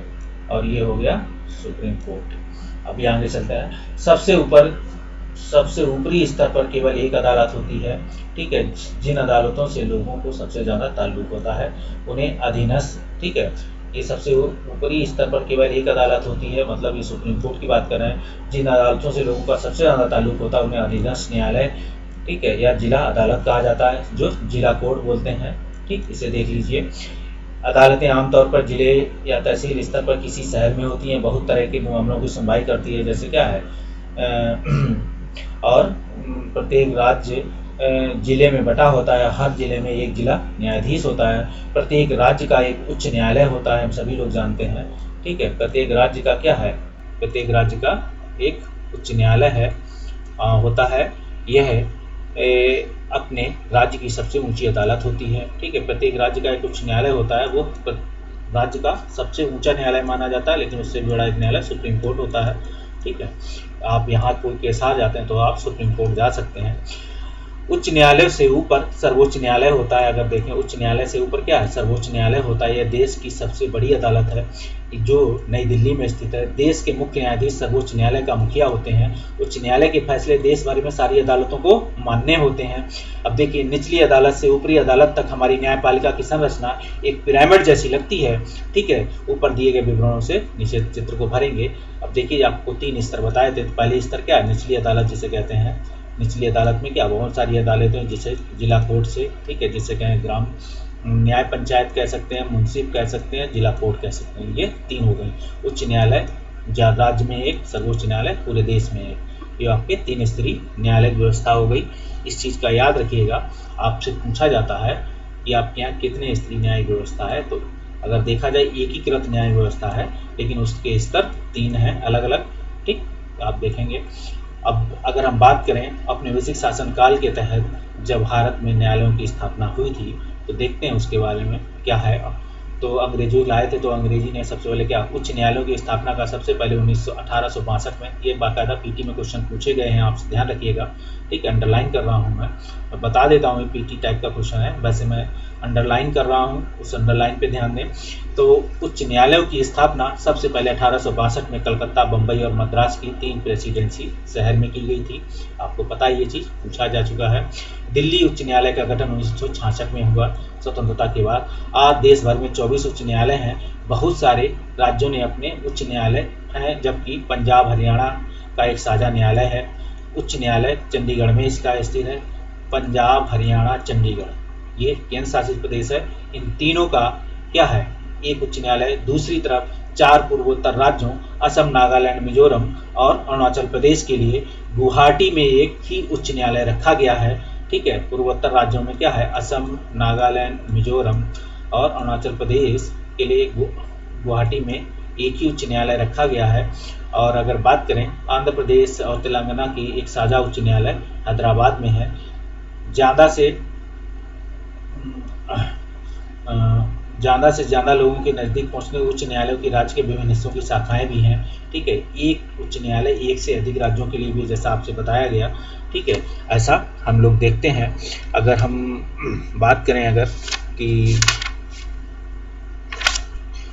और ये हो गया सुप्रीम कोर्ट। अभी आगे चलता है। सबसे ऊपरी स्तर पर केवल एक अदालत होती है, ठीक है। जिन अदालतों से लोगों को सबसे ज्यादा ताल्लुक होता है उन्हें अधीनस्थ, ठीक है। ये सबसे ऊपरी स्तर पर केवल एक अदालत होती है, मतलब ये सुप्रीम कोर्ट की बात कर रहे हैं। जिन अदालतों से लोगों का सबसे ज्यादा ताल्लुक होता है उन्हें अधीनस्थ न्यायालय, ठीक है, या जिला अदालत कहा जाता है, जो जिला कोर्ट बोलते हैं, ठीक। इसे देख लीजिए। अदालतें आमतौर पर जिले या तहसील स्तर पर किसी शहर में होती हैं, बहुत तरह के मामलों की सुनवाई करती है, जैसे क्या है और प्रत्येक राज्य जिले में बटा होता है। हर जिले में एक जिला न्यायाधीश होता है। प्रत्येक राज्य का एक उच्च न्यायालय होता है, हम सभी लोग जानते हैं, ठीक है। प्रत्येक राज्य का क्या है, प्रत्येक राज्य का एक उच्च न्यायालय है होता है। यह अपने राज्य की सबसे ऊंची अदालत होती है, ठीक है। प्रत्येक राज्य का एक उच्च न्यायालय होता है, वो राज्य का सबसे ऊंचा न्यायालय माना जाता है, लेकिन उससे भी बड़ा एक न्यायालय सुप्रीम कोर्ट होता है, ठीक है। आप यहाँ कोई केस हार जाते हैं तो आप सुप्रीम कोर्ट जा सकते हैं। उच्च न्यायालय से ऊपर सर्वोच्च न्यायालय होता है। अगर देखें उच्च न्यायालय से ऊपर क्या है, सर्वोच्च न्यायालय होता है। यह देश की सबसे बड़ी अदालत है जो नई दिल्ली में स्थित है। देश के मुख्य न्यायाधीश सर्वोच्च न्यायालय का मुखिया होते हैं। उच्च न्यायालय के फैसले देश भर में सारी अदालतों को मान्य होते हैं। अब देखिए निचली अदालत से ऊपरी अदालत तक हमारी न्यायपालिका की संरचना एक पिरामिड जैसी लगती है। ठीक है, ऊपर दिए गए विवरणों से नीचे चित्र को भरेंगे। अब देखिए आपको 3 स्तर बताए थे। पहले स्तर क्या है, निचली अदालत जिसे कहते हैं। निचली अदालत में क्या बहुत सारी अदालतें, जिसे जिला कोर्ट से, ठीक है, जिसे कहें ग्राम न्याय पंचायत कह सकते हैं, मुंसिफ कह सकते हैं, जिला कोर्ट कह सकते हैं। ये 3 हो गई। उच्च न्यायालय राज्य में एक, सर्वोच्च न्यायालय पूरे देश में एक। ये आपके 3 स्तरीय न्यायालय व्यवस्था हो गई। इस चीज़ का याद रखिएगा। आपसे पूछा जाता है कि आपके यहाँ कितने स्तरीय न्याय व्यवस्था है, तो अगर देखा जाए एकीकृत न्याय व्यवस्था है, लेकिन उसके स्तर 3 हैं अलग अलग। ठीक, आप देखेंगे। अब अगर हम बात करें औपनिवेशिक शासनकाल के तहत जब भारत में न्यायालयों की स्थापना हुई थी, तो देखते हैं उसके बारे में क्या है। तो अंग्रेजों लाए थे, तो अंग्रेजी ने सबसे पहले क्या, उच्च न्यायालयों की स्थापना का सबसे पहले 1862 में। ये बाकायदा पीटी में क्वेश्चन पूछे गए हैं, आप ध्यान रखिएगा। ठीक है, अंडरलाइन कर रहा हूँ मैं बता देता हूँ, पीटी टाइप का क्वेश्चन है, वैसे मैं अंडरलाइन कर रहा हूँ, उस अंडरलाइन पे ध्यान दें। तो उच्च न्यायालयों की स्थापना सबसे पहले 1862 में कलकत्ता, बम्बई और मद्रास की 3 प्रेसिडेंसी शहर में की गई थी। आपको पता है, ये चीज़ पूछा जा चुका है। दिल्ली उच्च न्यायालय का गठन 1966 में हुआ, स्वतंत्रता के बाद। आज देश भर में 24 उच्च न्यायालय हैं। बहुत सारे राज्यों ने अपने उच्च न्यायालय हैं, जबकि पंजाब हरियाणा का एक साझा न्यायालय है। उच्च न्यायालय चंडीगढ़ में इसका स्थित है। पंजाब, हरियाणा, चंडीगढ़ ये केंद्र शासित प्रदेश है। इन तीनों का क्या है, एक उच्च न्यायालय। दूसरी तरफ 4 पूर्वोत्तर राज्यों असम, नागालैंड, मिजोरम और अरुणाचल प्रदेश के लिए गुवाहाटी में एक ही उच्च न्यायालय रखा गया है। ठीक है, पूर्वोत्तर राज्यों में क्या है, असम, नागालैंड, मिजोरम और अरुणाचल प्रदेश के लिए गुवाहाटी में एक ही उच्च न्यायालय रखा गया है। और अगर बात करें आंध्र प्रदेश और तेलंगाना की एक साझा उच्च न्यायालय हैदराबाद में है। ज़्यादा से ज़्यादा लोगों के नज़दीक पहुंचने उच्च न्यायालयों की राज्य के विभिन्न हिस्सों की शाखाएं भी हैं। ठीक है, एक उच्च न्यायालय एक से अधिक राज्यों के लिए भी, जैसा आपसे बताया गया। ठीक है, ऐसा हम लोग देखते हैं। अगर हम बात करें अगर कि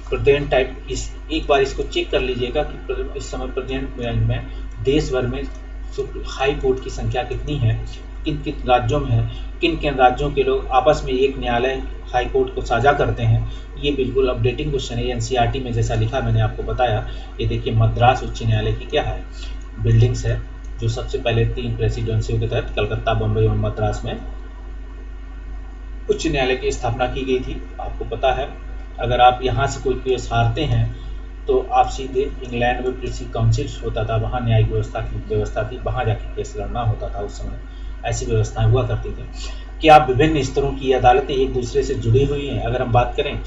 प्रेजेंट टाइप, इस एक बार इसको चेक कर लीजिएगा कि इस समय प्रेजेंट में देश भर में हाई कोर्ट की संख्या कितनी है, किन किन राज्यों में है, किन किन राज्यों के लोग आपस में एक न्यायालय हाई कोर्ट को साझा करते हैं। ये बिल्कुल अपडेटिंग क्वेश्चन है। एनसीईआरटी में जैसा लिखा मैंने आपको बताया। ये देखिए मद्रास उच्च न्यायालय की क्या है, बिल्डिंग्स है, जो सबसे पहले 3 प्रेसिडेंसियों के तहत कलकत्ता, बम्बई और मद्रास में उच्च न्यायालय की स्थापना की गई थी। आपको पता है, अगर आप यहाँ से कोई केस हारते हैं तो आप सीधे इंग्लैंड में प्रिसी काउंसिल होता था, वहाँ न्यायिक व्यवस्था थी, वहाँ जाके केस लड़ना होता था। उस समय ऐसी व्यवस्थाएं हुआ करती थी। क्या विभिन्न स्तरों की अदालतें एक दूसरे से जुड़ी हुई हैं? अगर हम बात करें,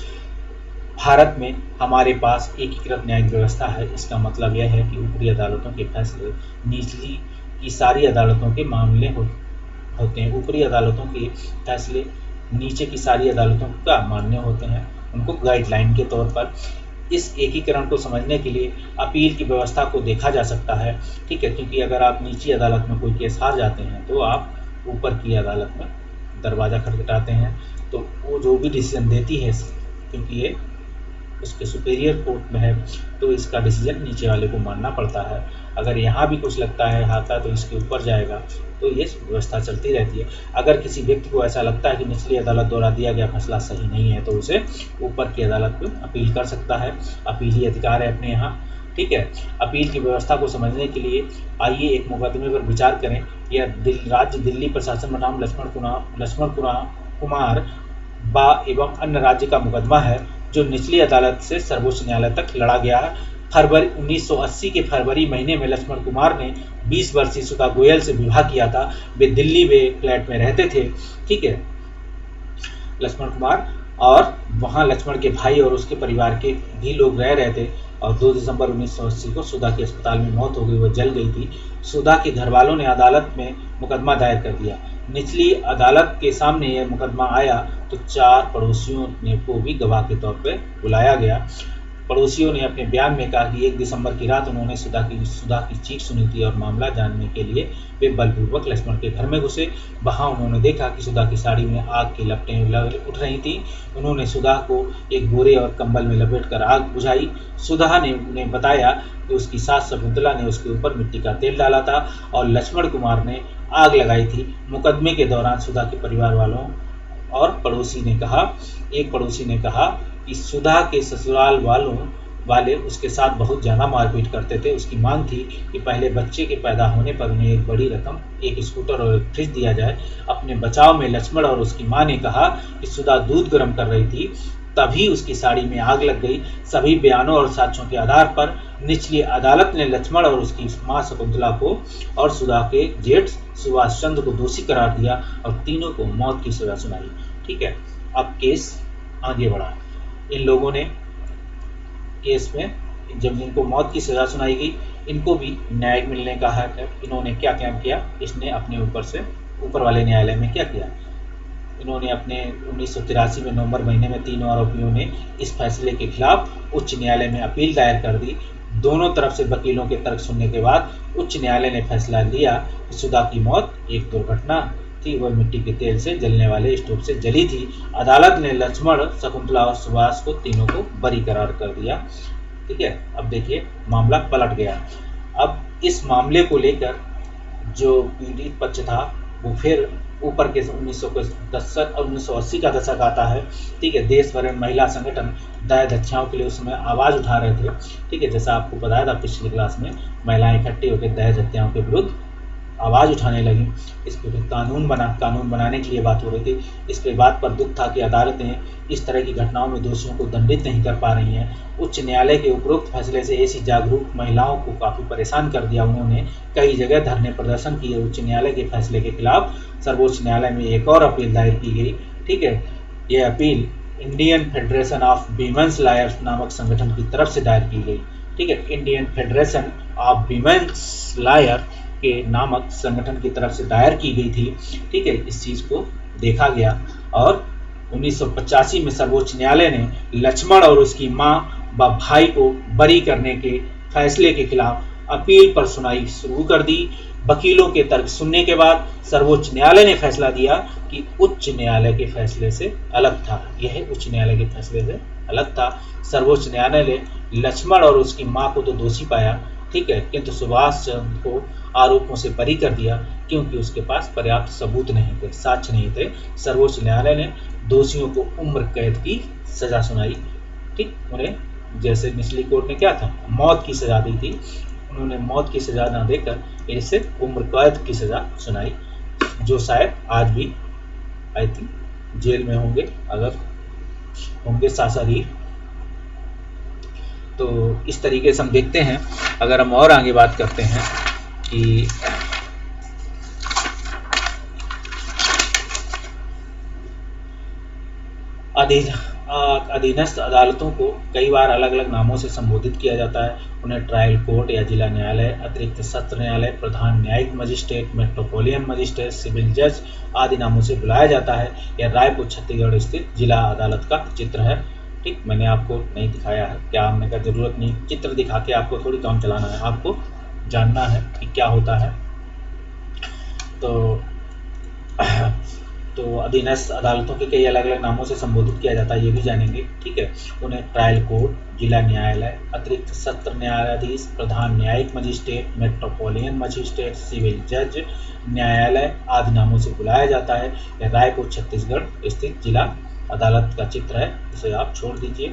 भारत में हमारे पास एकीकृत न्यायिक व्यवस्था है। इसका मतलब यह है कि ऊपरी अदालतों के फैसले निचली की सारी अदालतों के मामले होते हैं। ऊपरी अदालतों के फैसले नीचे की सारी अदालतों का मान्य होते हैं, उनको गाइडलाइन के तौर पर। इस एकीकरण को समझने के लिए अपील की व्यवस्था को देखा जा सकता है। ठीक है, क्योंकि अगर आप निचली अदालत में कोई केस हार जाते हैं तो आप ऊपर की अदालत में दरवाज़ा खटखटाते हैं, तो वो जो भी डिसीजन देती है, क्योंकि ये उसके सुपीरियर कोर्ट में है, तो इसका डिसीजन नीचे वाले को मानना पड़ता है। अगर यहाँ भी कुछ लगता है हाथा तो इसके ऊपर जाएगा, तो ये व्यवस्था चलती रहती है। अगर किसी व्यक्ति को ऐसा लगता है कि निचली अदालत द्वारा दिया गया फैसला सही नहीं है, तो उसे ऊपर की अदालत में अपील कर सकता है। अपीली अधिकार है अपने यहाँ। ठीक है, अपील की व्यवस्था को समझने के लिए आइए एक मुकदमे पर विचार करें। यह राज्य दिल्ली प्रशासन बनाम लक्ष्मण कुमार एवं अन्य राज्य का मुकदमा है, जो निचली अदालत से सर्वोच्च न्यायालय तक लड़ा गया है। फरवरी 1980 के फरवरी महीने में लक्ष्मण कुमार ने 20 वर्षीय सुधा गोयल से विवाह किया था। वे दिल्ली में फ्लैट में रहते थे। ठीक है, लक्ष्मण कुमार, और वहाँ लक्ष्मण के भाई और उसके परिवार के भी लोग रह रहे थे। और 2 दिसंबर 1980 को सुधा की अस्पताल में मौत हो गई, वह जल गई थी। सुधा के घर वालों ने अदालत में मुकदमा दायर कर दिया। निचली अदालत के सामने यह मुकदमा आया तो 4 पड़ोसियों को भी गवाह के तौर पर बुलाया गया। पड़ोसियों ने अपने बयान में कहा कि 1 दिसंबर की रात उन्होंने सुधा की चीख सुनी थी और मामला जानने के लिए वे बलपूर्वक लक्ष्मण के घर में घुसे। वहां उन्होंने देखा कि सुधा की साड़ी में आग की लपटें उठ रही थीं। उन्होंने सुधा को एक बोरे और कंबल में लपेटकर आग बुझाई। सुधा ने उन्हें बताया कि उसकी सास शकुंतला ने उसके ऊपर मिट्टी का तेल डाला था और लक्ष्मण कुमार ने आग लगाई थी। मुकदमे के दौरान सुधा के परिवार वालों और एक पड़ोसी ने कहा कि सुधा के ससुराल वाले उसके साथ बहुत ज़्यादा मारपीट करते थे। उसकी मांग थी कि पहले बच्चे के पैदा होने पर उन्हें एक बड़ी रकम, एक स्कूटर और एक फ्रिज दिया जाए। अपने बचाव में लक्ष्मण और उसकी मां ने कहा कि सुधा दूध गर्म कर रही थी, तभी उसकी साड़ी में आग लग गई। सभी बयानों और साक्ष्यों के आधार पर निचली अदालत ने लक्ष्मण और उसकी मां शकुंतला को और सुधा के जेठ सुभाष चंद्र को दोषी करार दिया और तीनों को मौत की सजा सुनाई। ठीक है, अब केस आगे बढ़ा। इन लोगों ने केस में जब इनको मौत की सजा सुनाई गई, इनको भी न्याय मिलने का हक है। इन्होंने क्या काम किया, इसने अपने ऊपर वाले न्यायालय में क्या किया, इन्होंने अपने 1983 में नवंबर महीने में तीनों आरोपियों ने इस फैसले के खिलाफ उच्च न्यायालय में अपील दायर कर दी। दोनों तरफ से वकीलों के तर्क सुनने के बाद उच्च न्यायालय ने फैसला लिया कि सुधा की मौत एक दुर्घटना थी, वह मिट्टी के तेल से जलने वाले स्टोव से जली थी। अदालत ने लक्ष्मण, शकुंतला और सुभाष को तीनों को बरी करार कर दिया। ठीक है, अब देखिए मामला पलट गया। अब इस मामले को लेकर जो पीड़ित पक्ष था वो फिर ऊपर के 1980 का दशक आता है। ठीक है, देश भर में महिला संगठन दहेज हत्याओं के लिए उस समय आवाज़ उठा रहे थे। ठीक है, जैसा आपको बताया था पिछली क्लास में, महिलाएं इकट्ठी होकर दहेज हत्याओं के विरुद्ध आवाज़ उठाने लगी। इस पर कानून बनाने के लिए बात हो रही थी। इस पे बात पर दुख था कि अदालतें इस तरह की घटनाओं में दोषियों को दंडित नहीं कर पा रही हैं। उच्च न्यायालय के उपरोक्त फैसले से ऐसी जागरूक महिलाओं को काफ़ी परेशान कर दिया। उन्होंने कई जगह धरने प्रदर्शन किए। उच्च न्यायालय के फैसले के खिलाफ सर्वोच्च न्यायालय में एक और अपील दायर की गई। ठीक है, यह appeal Indian federation of women's lawyers नामक संगठन की तरफ से दायर की गई। ठीक है, Indian federation of women's lawyer के नामक संगठन की तरफ से दायर की गई थी। ठीक है, इस चीज़ को देखा गया और 1985 में सर्वोच्च न्यायालय ने लक्ष्मण और उसकी मां व भाई को बरी करने के फैसले के खिलाफ अपील पर सुनवाई शुरू कर दी। वकीलों के तर्क सुनने के बाद सर्वोच्च न्यायालय ने फैसला दिया कि उच्च न्यायालय के फैसले से अलग था, यह उच्च न्यायालय के फैसले से अलग था। सर्वोच्च न्यायालय ने लक्ष्मण और उसकी मां को तो दोषी पाया, ठीक है, किंतु सुभाष चंद्र को आरोपों से बरी कर दिया क्योंकि उसके पास पर्याप्त सबूत नहीं थे, साक्ष्य नहीं थे। सर्वोच्च न्यायालय ने दोषियों को उम्र कैद की सजा सुनाई। ठीक, उन्हें जैसे निचली कोर्ट ने क्या था, मौत की सजा दी थी, उन्होंने मौत की सजा ना देकर इसे उम्र कैद की सजा सुनाई, जो शायद आज भी आई थिंक जेल में होंगे, अगर होंगे सासारी। तो इस तरीके से हम देखते हैं। अगर हम और आगे बात करते हैं कि अधीनस्थ अदालतों को कई बार अलग अलग नामों से संबोधित किया जाता है। उन्हें ट्रायल कोर्ट या जिला न्यायालय, अतिरिक्त सत्र न्यायालय, प्रधान न्यायिक मजिस्ट्रेट, मेट्रोपोलियन मजिस्ट्रेट, सिविल जज आदि नामों से बुलाया जाता है। यह रायपुर छत्तीसगढ़ स्थित जिला अदालत का चित्र है। ठीक, मैंने आपको नहीं दिखाया है, क्या हमने का जरूरत नहीं, चित्र दिखा के आपको थोड़ी काम चलाना है, आपको जानना है कि क्या होता है। तो अधीनस्थ अदालतों के कई अलग अलग नामों से संबोधित किया जाता है, ये भी जानेंगे। ठीक है, उन्हें ट्रायल कोर्ट, जिला न्यायालय, अतिरिक्त सत्र न्यायाधीश, प्रधान न्यायिक मजिस्ट्रेट, मेट्रोपोलियन मजिस्ट्रेट, सिविल जज न्यायालय आदि नामों से बुलाया जाता है। यह रायपुर छत्तीसगढ़ स्थित जिला अदालत का चित्र है, इसे आप छोड़ दीजिए।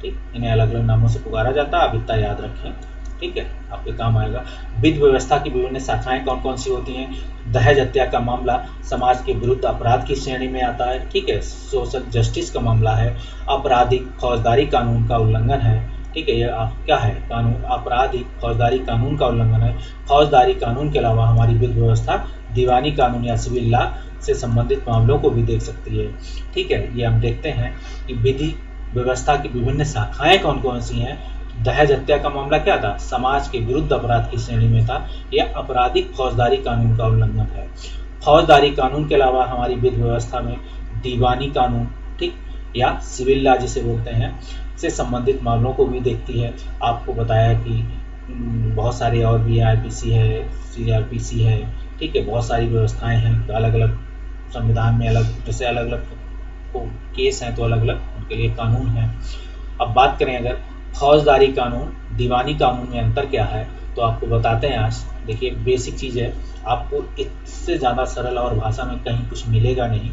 ठीक, इन्हें अलग अलग नामों से पुकारा जाता है, आप इतना याद रखें। ठीक है, आपके काम आएगा। विधि व्यवस्था की विभिन्न शाखाएं कौन कौन सी होती हैं। दहेज हत्या का मामला समाज के विरुद्ध अपराध की श्रेणी में आता है। ठीक है, सोशल जस्टिस का मामला है, आपराधिक फौजदारी कानून का उल्लंघन है। ठीक है, यह क्या है, कानून आपराधिक फौजदारी कानून का उल्लंघन है। फौजदारी कानून के अलावा हमारी विधि व्यवस्था दीवानी कानून या सिविल लॉ से संबंधित मामलों को भी देख सकती है। ठीक है, ये हम देखते हैं कि विधि व्यवस्था की विभिन्न शाखाएं कौन कौन सी हैं। दहेज हत्या का मामला क्या था, समाज के विरुद्ध अपराध की श्रेणी में था, यह आपराधिक फौजदारी कानून का उल्लंघन है। फौजदारी कानून के अलावा हमारी विधि व्यवस्था में दीवानी कानून, ठीक, या सिविल लॉ जिसे बोलते हैं से संबंधित मामलों को भी देखती है। आपको बताया कि बहुत सारे और भी आईपीसी है, सीआरपीसी है, ठीक है, बहुत सारी व्यवस्थाएं हैं अलग अलग संविधान में, अलग जैसे अलग अलग को केस हैं तो अलग अलग उनके लिए कानून है। अब बात करें अगर फौजदारी कानून दीवानी कानून में अंतर क्या है, तो आपको बताते हैं आज। देखिए बेसिक चीज़ है, आपको इससे ज़्यादा सरल और भाषा में कहीं कुछ मिलेगा नहीं।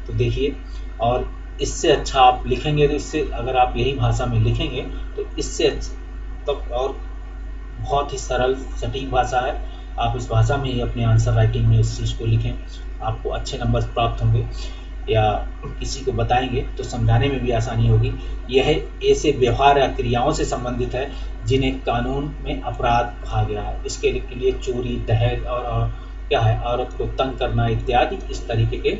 तो देखिए, और इससे अच्छा आप लिखेंगे तो इससे अगर आप यही भाषा में लिखेंगे तो इससे तो और बहुत ही सरल सटीक भाषा है। आप इस भाषा में ही अपने आंसर राइटिंग में इस चीज़ को लिखें, आपको अच्छे नंबर प्राप्त होंगे, या किसी को बताएंगे तो समझाने में भी आसानी होगी। यह ऐसे व्यवहार या क्रियाओं से संबंधित है जिन्हें कानून में अपराध कहा गया है। इसके लिए चोरी, दहेज और क्या है, औरत को तंग करना इत्यादि इस तरीके के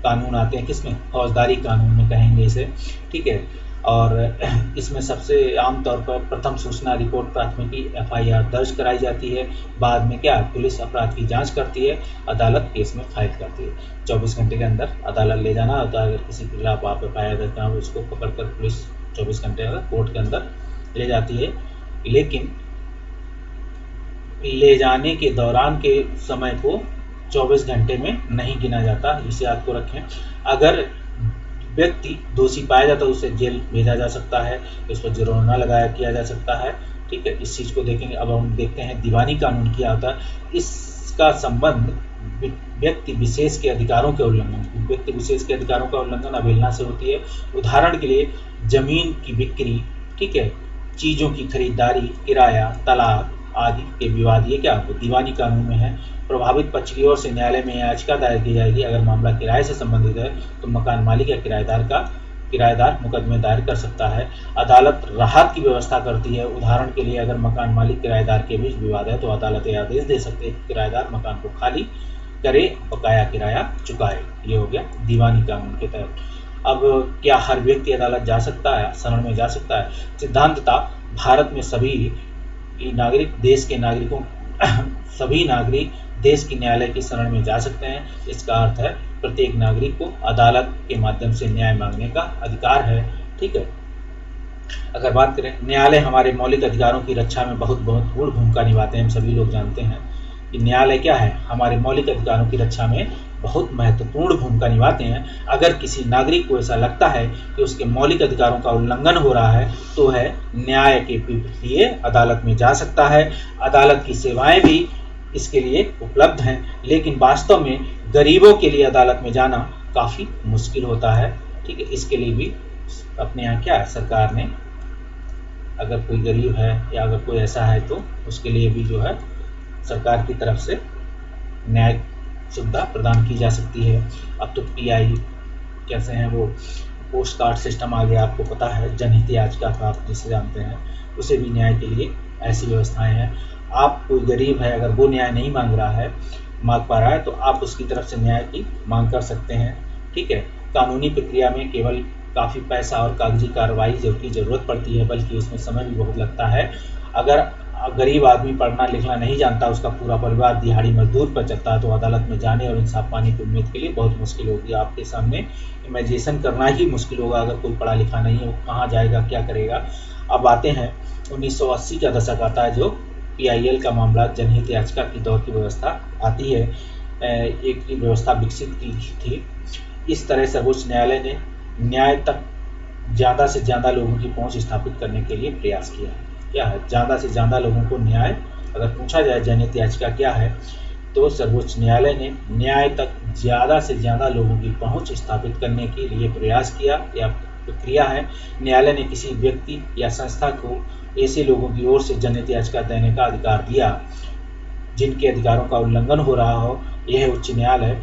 कानून आते हैं। किसमें? फौजदारी कानून में कहेंगे इसे, ठीक है। और इसमें सबसे आम तौर पर प्रथम सूचना रिपोर्ट प्राथमिकी एफआईआर दर्ज कराई जाती है, बाद में क्या पुलिस अपराध की जांच करती है, अदालत केस में फाइल करती है। 24 घंटे के अंदर अदालत ले जाना होता है। अगर किसी के खिलाफ आप एफआईआर दर्ज कराओ, उसको पकड़कर पुलिस 24 घंटे के अंदर कोर्ट के अंदर ले जाती है। लेकिन ले जाने के दौरान के समय को 24 घंटे में नहीं गिना जाता, इसे आपको रखें। अगर व्यक्ति दोषी पाया जाता है उसे जेल भेजा जा सकता है, उस पर जुर्माना लगाया किया जा सकता है, ठीक है। इस चीज़ को देखेंगे। अब हम देखते हैं दीवानी कानून क्या होता है। इसका संबंध व्यक्ति विशेष के अधिकारों के उल्लंघन, व्यक्ति विशेष के अधिकारों का उल्लंघन अवहेलना से होती है। उदाहरण के लिए जमीन की बिक्री, ठीक है, चीज़ों की खरीदारी, किराया, तलाक आदि के विवाद, ये क्या दीवानी कानून में है। प्रभावित पक्ष की ओर से न्यायालय में याचिका दायर की जाएगी। अगर मामला किराए से संबंधित है तो मकान मालिक या किराएदार मुकदमे दायर कर सकता है। अदालत राहत की व्यवस्था करती है। उदाहरण के लिए अगर मकान मालिक किराएदार के बीच विवाद है तो अदालत यह आदेश दे सकते हैं किराएदार मकान को खाली करे, बकाया किराया चुकाए। ये हो गया दीवानी कानून के तहत। अब क्या हर व्यक्ति अदालत जा सकता है, शरण में जा सकता है? सिद्धांततः भारत में सभी नागरिक देश के न्यायालय की शरण में जा सकते हैं। इसका अर्थ है प्रत्येक नागरिक को अदालत के माध्यम से न्याय मांगने का अधिकार है, ठीक है। अगर बात करें, न्यायालय हमारे मौलिक अधिकारों की रक्षा में बहुत महत्वपूर्ण भूमिका निभाते हैं। हम सभी लोग जानते हैं कि न्यायालय क्या है, हमारे मौलिक अधिकारों की रक्षा में बहुत महत्वपूर्ण भूमिका निभाते हैं। अगर किसी नागरिक को ऐसा लगता है कि उसके मौलिक अधिकारों का उल्लंघन हो रहा है तो है न्याय के लिए अदालत में जा सकता है। अदालत की सेवाएं भी इसके लिए उपलब्ध हैं, लेकिन वास्तव में गरीबों के लिए अदालत में जाना काफ़ी मुश्किल होता है, ठीक है। इसके लिए भी अपने यहाँ क्या है, सरकार ने अगर कोई गरीब है या अगर कोई ऐसा है तो उसके लिए भी जो है सरकार की तरफ से न्याय सुविधा प्रदान की जा सकती है। अब तो पीआई कैसे हैं, वो पोस्ट कार्ड सिस्टम आ गया, आपको पता है। जनहित याचिका का आप जिसे जानते हैं, उसे भी न्याय के लिए ऐसी व्यवस्थाएं हैं। आप कोई गरीब है, अगर वो न्याय नहीं मांग पा रहा है तो आप उसकी तरफ से न्याय की मांग कर सकते हैं, ठीक है। कानूनी प्रक्रिया में केवल काफ़ी पैसा और कागजी कार्रवाई की ज़रूरत पड़ती है, बल्कि उसमें समय भी बहुत लगता है। अगर गरीब आदमी पढ़ना लिखना नहीं जानता, उसका पूरा परिवार दिहाड़ी मजदूर पर चलता है, तो अदालत में जाने और इंसाफ पाने की उम्मीद के लिए बहुत मुश्किल होगी। आपके सामने इमेजिनेशन करना ही मुश्किल होगा। अगर कोई पढ़ा लिखा नहीं है, वो कहाँ जाएगा, क्या करेगा। अब आते हैं 1980 का दशक आता है, जो पीआईएल का मामला जनहित याचिका की दौर की व्यवस्था आती है। एक व्यवस्था विकसित की थी। इस तरह सर्वोच्च न्यायालय ने न्याय तक ज़्यादा से ज़्यादा लोगों की पहुंच स्थापित करने के लिए प्रयास किया। क्या है, ज़्यादा से ज़्यादा लोगों को न्याय, अगर पूछा जाए जनहित याचिका क्या है, तो सर्वोच्च न्यायालय ने न्याय तक ज़्यादा से ज़्यादा लोगों की पहुंच स्थापित करने के लिए प्रयास किया या प्रक्रिया है। न्यायालय ने किसी व्यक्ति या संस्था को ऐसे लोगों की ओर से जनहित याचिका देने का अधिकार दिया जिनके अधिकारों का उल्लंघन हो रहा हो। यह उच्च न्यायालय,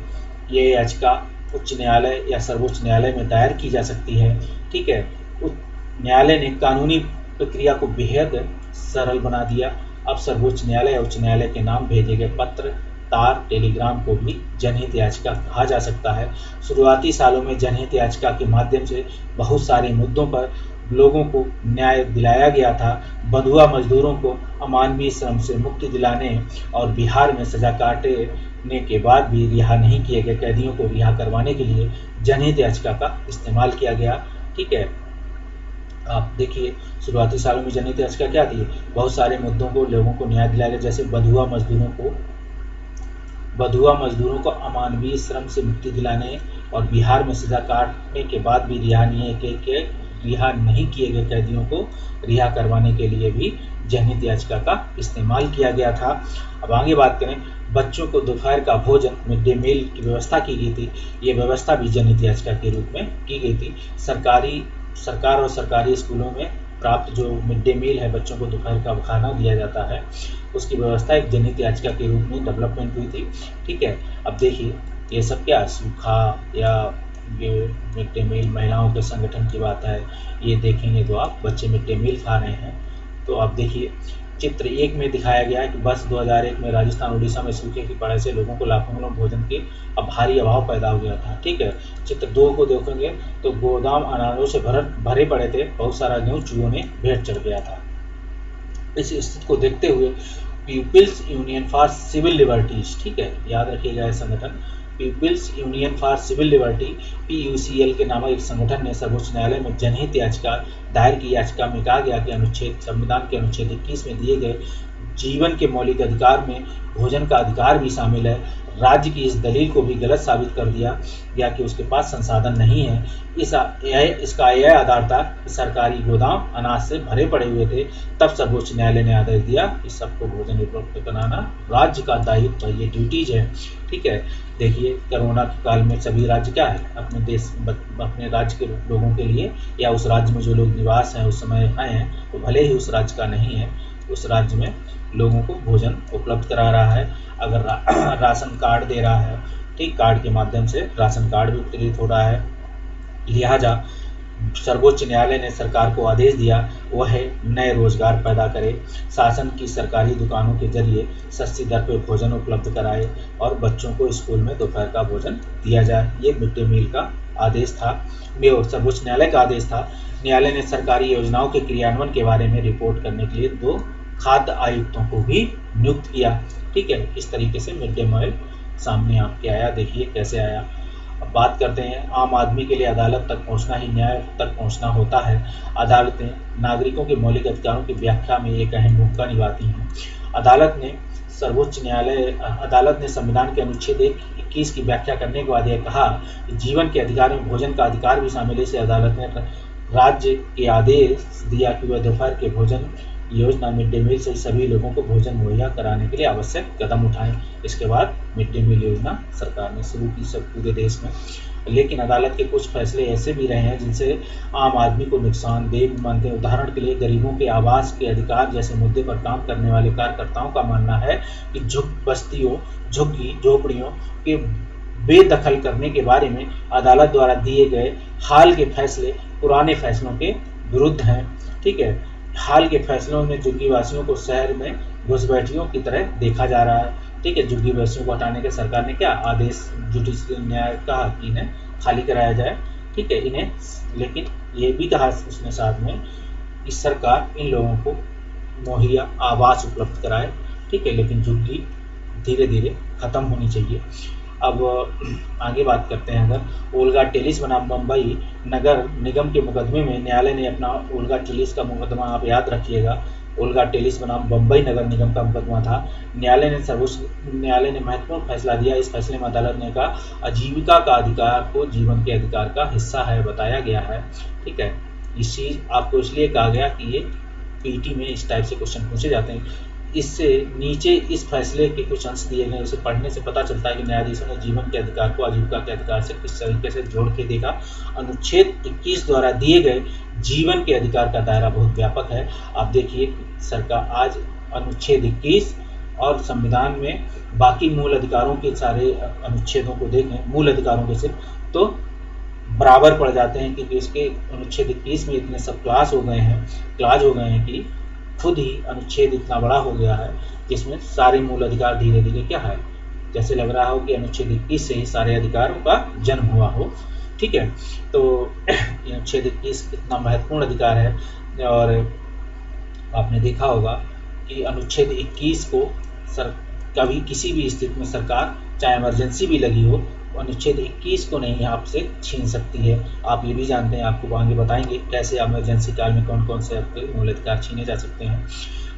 यह याचिका उच्च न्यायालय या सर्वोच्च न्यायालय में दायर की जा सकती है, ठीक है। न्यायालय ने कानूनी प्रक्रिया को बेहद सरल बना दिया। अब सर्वोच्च न्यायालय या उच्च न्यायालय के नाम भेजे गए पत्र, तार, टेलीग्राम को भी जनहित याचिका कहा जा सकता है। शुरुआती सालों में जनहित याचिका के माध्यम से बहुत सारे मुद्दों पर लोगों को न्याय दिलाया गया था। बंधुआ मजदूरों को अमानवीय श्रम से मुक्ति दिलाने और बिहार में सजा काटे होने के बाद भी रिहा नहीं किए गए कैदियों को रिहा करवाने के लिए जनहित याचिका का इस्तेमाल किया गया। ठीक है, आप देखिए शुरुआती सालों में जनहित याचिका क्या थी, बहुत सारे मुद्दों को लोगों को न्याय दिलाया गया, जैसे बंधुआ मजदूरों को अमानवीय श्रम से मुक्ति दिलाने और बिहार में सजा काटने के बाद भी रिहा नहीं किए गए कैदियों को रिहा करवाने के लिए भी जनहित याचिका का इस्तेमाल किया गया था। अब आगे बात करें, बच्चों को दोपहर का भोजन मिड डे मील की व्यवस्था की गई थी। ये व्यवस्था भी जनहित याचिका के रूप में की गई थी। सरकार और सरकारी स्कूलों में प्राप्त जो मिड डे मील है, बच्चों को दोपहर का खाना दिया जाता है, उसकी व्यवस्था एक जनहित याचिका के रूप में डेवलपमेंट हुई थी। ठीक है, अब देखिए ये सब क्या सूखा या ये मिड डे मील महिलाओं के संगठन की बात है, ये देखेंगे तो आप बच्चे मिड डे मील खा रहे हैं। तो आप देखिए चित्र 1 में दिखाया गया है कि वर्ष 2001 में राजस्थान उड़ीसा में सूखे की पड़ने से लोगों को लाखों भोजन के भारी अभाव पैदा हो गया था। ठीक है, चित्र 2 को देखेंगे तो गोदाम अनाजों से भरे पड़े थे, बहुत सारा गेहूं चूहों ने भेंट चढ़ गया था। इस स्थिति को देखते हुए people's union for civil liberties, ठीक है, याद रखिएगा यह संगठन people's union for civil liberty PUCL के नामक एक संगठन ने सर्वोच्च न्यायालय में जनहित याचिका दायर की। याचिका में कहा गया कि संविधान के अनुच्छेद 21 में दिए गए जीवन के मौलिक अधिकार में भोजन का अधिकार भी शामिल है। राज्य की इस दलील को भी गलत साबित कर दिया गया कि उसके पास संसाधन नहीं है। इसका यह आधार था कि सरकारी गोदाम अनाज से भरे पड़े हुए थे। तब सर्वोच्च न्यायालय ने आदेश दिया कि सबको भोजन उपलब्ध कराना राज्य का दायित्व है, ये ड्यूटीज है। ठीक है, देखिए कोरोना के काल में सभी राज्य क्या है, अपने राज्य के लोगों के लिए या उस राज्य में जो लोग निवास हैं उस समय आए हैं, तो भले ही उस राज्य का नहीं है, उस राज्य में लोगों को भोजन उपलब्ध करा रहा है। अगर राशन कार्ड दे रहा है, ठीक, कार्ड के माध्यम से राशन कार्ड भी वितरित हो रहा है। लिहाजा सर्वोच्च न्यायालय ने सरकार को आदेश दिया वह है नए रोजगार पैदा करे, शासन की सरकारी दुकानों के जरिए सस्ती दर पर भोजन उपलब्ध कराए और बच्चों को स्कूल में दोपहर का भोजन दिया जाए। ये मिड डे मील का आदेश था, सर्वोच्च न्यायालय का आदेश था। न्यायालय ने सरकारी योजनाओं के क्रियान्वयन के बारे में रिपोर्ट करने के लिए 2 खाद्य आयुक्तों को भी नियुक्त किया। ठीक है, इस तरीके से मिड डे मील सामने आपके आया, देखिए कैसे आया। अब बात करते हैं, आम आदमी के लिए अदालत तक पहुंचना ही न्याय तक पहुंचना होता है। अदालतें नागरिकों के मौलिक अधिकारों की व्याख्या में एक अहम भूमिका निभाती हैं। अदालत ने संविधान के अनुच्छेद 21 की व्याख्या करने के बाद यह कहा कि जीवन के अधिकार में भोजन का अधिकार भी शामिल है। इसे अदालत ने राज्य के आदेश दिया कि वह दोपहर के भोजन योजना मिड डे मील से सभी लोगों को भोजन मुहैया कराने के लिए आवश्यक कदम उठाएं। इसके बाद मिड डे मील योजना सरकार ने शुरू की सब पूरे देश में। लेकिन अदालत के कुछ फैसले ऐसे भी रहे हैं जिनसे आम आदमी को नुकसानदेह मानते हैं। उदाहरण के लिए गरीबों के आवास के अधिकार जैसे मुद्दे पर काम करने वाले कार्यकर्ताओं का मानना है कि बस्तियों, झुग्गी झोपड़ियों के बेदखल करने के बारे में अदालत द्वारा दिए गए हाल के फैसले पुराने फैसलों के विरुद्ध हैं। ठीक है, हाल के फैसलों में झुग्गी वासियों को शहर में घुसपैठियों की तरह देखा जा रहा है। ठीक है, झुग्गी वासियों को हटाने के सरकार ने क्या आदेश जुडिशियल न्याय कहा कि इन्हें खाली कराया जाए। ठीक है, इन्हें, लेकिन ये भी कहा उसने साथ में कि सरकार इन लोगों को मुहैया आवास उपलब्ध कराए। ठीक है, लेकिन झुग्गी धीरे धीरे खत्म होनी चाहिए। अब आगे बात करते हैं, अगर ओल्गा टेलिस बनाम बम्बई नगर निगम के मुकदमे में न्यायालय ने अपना ओल्गा टेलिस का मुकदमा आप याद रखिएगा, ओल्गा टेलिस बनाम बम्बई नगर निगम का मुकदमा था। सर्वोच्च न्यायालय ने महत्वपूर्ण फैसला दिया। इस फैसले में अदालत ने कहा आजीविका का अधिकार को जीवन के अधिकार का हिस्सा है, बताया गया है। ठीक है, इस चीज़ आपको इसलिए कहा गया कि ये पीटी में इस टाइप से क्वेश्चन पूछे जाते हैं। इससे नीचे इस फैसले के कुछ अंश दिए गए, उसे पढ़ने से पता चलता है कि न्यायाधीशों ने जीवन के अधिकार को आजीविका के अधिकार से किस तरीके से जोड़ के देखा। अनुच्छेद 21 द्वारा दिए गए जीवन के अधिकार का दायरा बहुत व्यापक है। आप देखिए सरकार आज अनुच्छेद 21 और संविधान में बाकी मूल अधिकारों के सारे अनुच्छेदों को देखें, मूल अधिकारों के सिर्फ, तो बराबर पड़ जाते हैं, क्योंकि इसके अनुच्छेद 21 में इतने सब क्लास हो गए हैं कि खुद ही अनुच्छेद इतना बड़ा हो गया है जिसमें सारे मूल अधिकार धीरे धीरे क्या है, जैसे लग रहा हो कि अनुच्छेद 21 से ही सारे अधिकारों का जन्म हुआ हो। ठीक है, तो अनुच्छेद 21 इतना महत्वपूर्ण अधिकार है। और आपने देखा होगा कि अनुच्छेद 21 को कभी किसी भी स्थिति में सरकार चाहे इमरजेंसी भी लगी हो, अनुच्छेद 21 को नहीं आपसे छीन सकती है। आप ये भी जानते हैं, आपको आगे बताएंगे कैसे इमरजेंसी काल में कौन कौन से आपके मूल अधिकार छीने जा सकते हैं।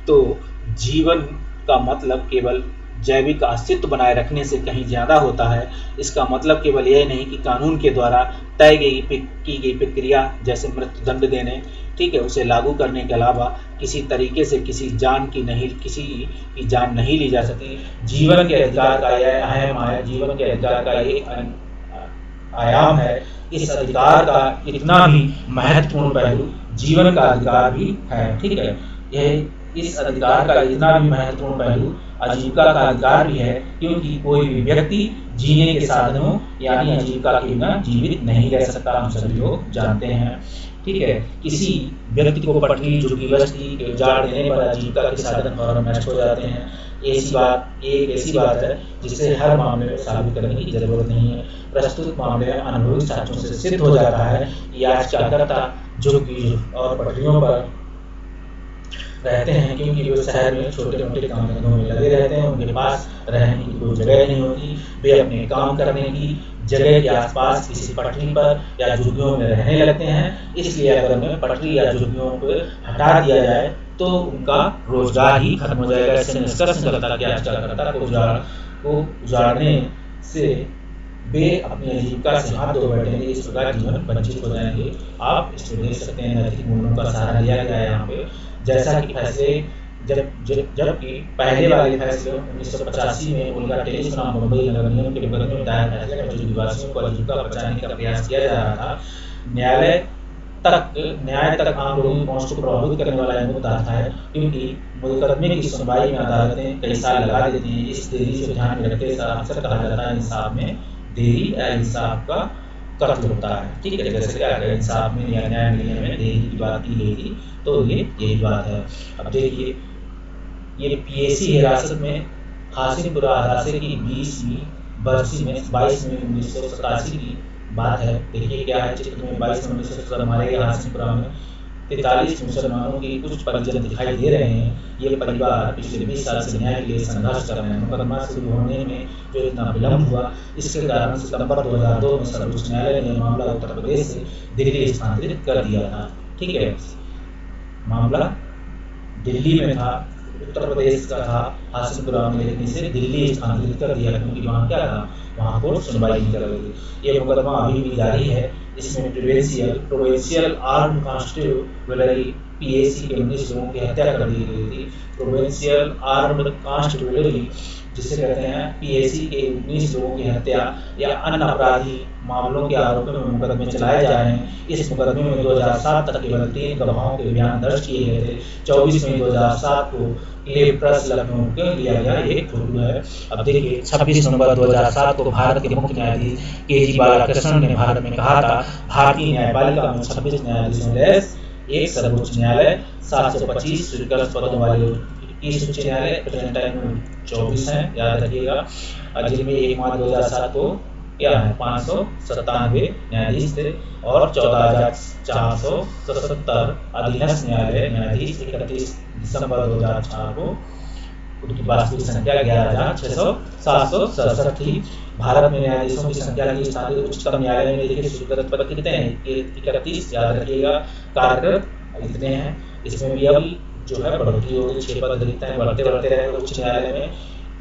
तो जीवन का मतलब केवल जैविक अस्तित्व बनाए रखने से कहीं ज़्यादा होता है। इसका मतलब केवल यह नहीं कि कानून के द्वारा तय की गई प्रक्रिया जैसे मृत्यु दंड देने, ठीक है, उसे लागू करने के अलावा किसी तरीके से किसी की जान नहीं ली जा सकती। जीवन के अधिकार का यह अहम जीवन के अधिकार का एक आयाम है। इस अधिकार का इतना भी महत्वपूर्ण पहलू जीवन का अधिकार भी है, ठीक है। यह इस अधिकार का इतना भी महत्वपूर्ण पहलू आजीविका का अधिकार भी है, क्योंकि कोई भी व्यक्ति जीने के साधनों यानी आजीविका के बिना जीवित नहीं रह सकता, हम सभी लोग जानते हैं, ठीक है। किसी व्यक्ति को पटरी झुग्गी बस्ती के उजाड़ देने पर आजीविका के साधन और नष्ट हो जाते हैं। एक ऐसी बात है जिसे हर मामले में साबित करने की जरूरत नहीं है। प्रस्तुत मामले में अनुभवी साक्ष्यों से सिद्ध हो जाता है कि आज कार्यकर्ता झुग्गी और पटरियों पर रहते हैं, क्योंकि वो शहर में छोटे मोटे काम धंधों में लगे रहते हैं। उनके पास रहने की कोई जगह नहीं होती। वे अपने काम करने की जगह के आसपास किसी पटरी पर या झुग्गियों में रहने लगते हैं। इसलिए अगर उन्हें पटरी या झुग्गियों को हटा दिया जाए तो उनका रोजगार ही खत्म हो जाएगा। इससे निष्कर्ष निकलता कि आज कार्यकर्ता को उजाड़ने से वे अपनी आजीविका से हाथ धो बैठेंगे, इस प्रकार जीवन वंचित हो जाएंगे। आप इसको देख सकते हैं, नैतिक मूल्यों का सहारा लिया गया है यहाँ पे। जैसा कि फैसले जबकि पहले वाले फैसले 1985 में उनका टेलीस नाम मुंबई नगर निगम के मुकदमे में दायर फैसले में जो निवासियों को आजीविका बचाने का प्रयास किया जा रहा था, न्याय तक आम लोगों की पहुंच को प्रभावित करने वाला मुद्दा था, क्योंकि मुकदमे की सुनवाई में अदालतें कई साल लगा देती हैं। इस देरी से ध्यान में रखते अक्सर कहा जाता है इंसाफ में देरी या इंसाफ का कत्ल होता है, ठीक है। जैसे कि अगर इंसाफ में या न्याय मिलने में देरी की बात की गई थी, तो ये यही बात है। अब देखिए, ये पीएसी हिरासत में हासिमपुरा हादसे की 20वीं बरसी में 22 में 1987 की बात है। देखिए क्या है चित्र में, 22 में 1987 मारे गए हासिमपुरा में 43 मुसलमानों की कुछ परिजन दिखाई दे रहे हैं। ये परिवार पिछले 20 साल से न्याय के लिए संघर्ष कर रहे हैं। मुकदमा शुरू होने में जो इतना विलम्ब हुआ, इसके कारण सितंबर 2002 में सर्वोच्च न्यायालय ने मामला उत्तर प्रदेश से दिल्ली स्थानांतरित कर दिया था, ठीक है। मामला दिल्ली में था, उत्तर प्रदेश का था हासिमपुरा में, लेकिन इसे दिल्ली स्थानांतरित कर दिया क्योंकि वहाँ क्या था, वहाँ कोर्ट सुनवाई नहीं कर रही थी। ये मुकदमा अभी भी जारी है। इसमें प्रोविंशियल आर्म्ड कांस्टेबलरी पीएसी के 19 लोगों की हत्या कर दी गई थी। प्रोविंशियल आर्म्ड कांस्टेबलरी जिसे कहते हैं पीएसी के 19 लोगों की हत्या या अन्य अपराधी मामलों के आरोपों में मुकदमे चलाए जा रहे हैं। इस मुकदमे में 2007 तक केवल 3 गवाहों के बयान दर्ज किए गए थे। 24 मई 2007 को प्रेस लखनऊ के लिया गया एक फोटो है। अब देखिए 26 नवंबर 2007 को भारत के मुख्य न्यायाधीश के.जी. बालाकृष्णन ने भारत में कहा था, भारतीय न्यायपालिका में 26 न्यायाधीशों लेस एक सर्वोच्च न्यायालय, 725 स्वीकृत पदों वाले 21 उच्च न्यायालय, प्रेजेंट टाइम में 24 है, याद रखिएगा। जिनमें 1 मार्च 2007 को क्या है 597 न्यायाधीश थे और 14,477 अधीनस्थ न्यायाधीश। 31 दिसंबर 2004 को उनकी वास्तविक संख्या 11,767 थी। भारत में न्यायाधीशों की संख्या की स्थानीय उच्चतम न्यायालय में देखिए स्वीकृत पद कितने हैं, 31, याद रखिएगा। कार्यरत इतने हैं। इसमें भी अब जो है बढ़ोतरी होगी, 6 पद रिक्त हैं, बढ़ते रहे। उच्च न्यायालय में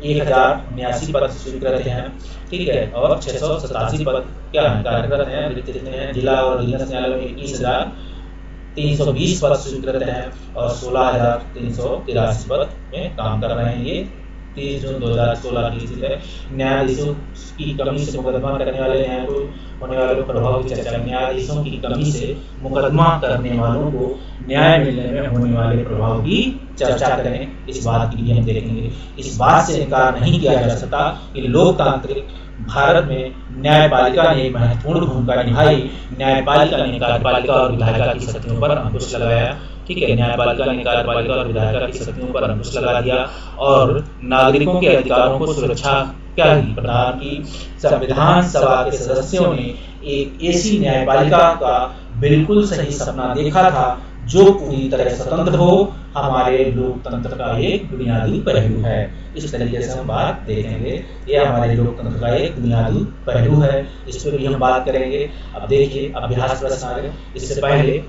1089 पद स्वीकृत हैं, ठीक है, और 687 पद क्या है कार्यरत हैं, रिक्त कितने हैं। जिला और अधीनस्थ न्यायालय में 21,320 पद स्वीकृत हैं और 16,383 पद में काम कर रहे हैं। ये 30 जून 2016 की स्थिति है। न्यायाधीशों की कमी से मुकदमा करने वाले न्यायालयों होने वाले प्रभाव की चर्चा। न्यायाधीशों की कमी से मुकदमा करने वालों को न्याय मिलने में होने वाले प्रभाव की चर्चा करें। इस बात की भी हम देखेंगे। इस बात से इनकार नहीं किया जा सकता कि लोकतांत्रिक भारत में न्यायपालिका ने एक महत्वपूर्ण भूमिका निभाई। न्यायपालिका ने कार्यपालिका और विधायिका की शक्तियों पर अंकुश लगाया, ठीक है। न्यायपालिका ने कार्यपालिका और विधायिका की शक्तियों पर अंकुश लगा दिया और नागरिकों के अधिकारों को सुरक्षा क्या प्रदान की। संविधान सभा के सदस्यों ने एक ऐसी न्यायपालिका का बिल्कुल सही सपना देखा था जो पूरी तरह स्वतंत्र हो, हमारे लोकतंत्र का एक बुनियादी पहलू है। इस तरीके से हम बात देखेंगे, ये हमारे लोकतंत्र का एक बुनियादी पहलू है, इस पर भी हम बात करेंगे। अब देखिए अभ्यास प्रश्न आ गए, इससे पहले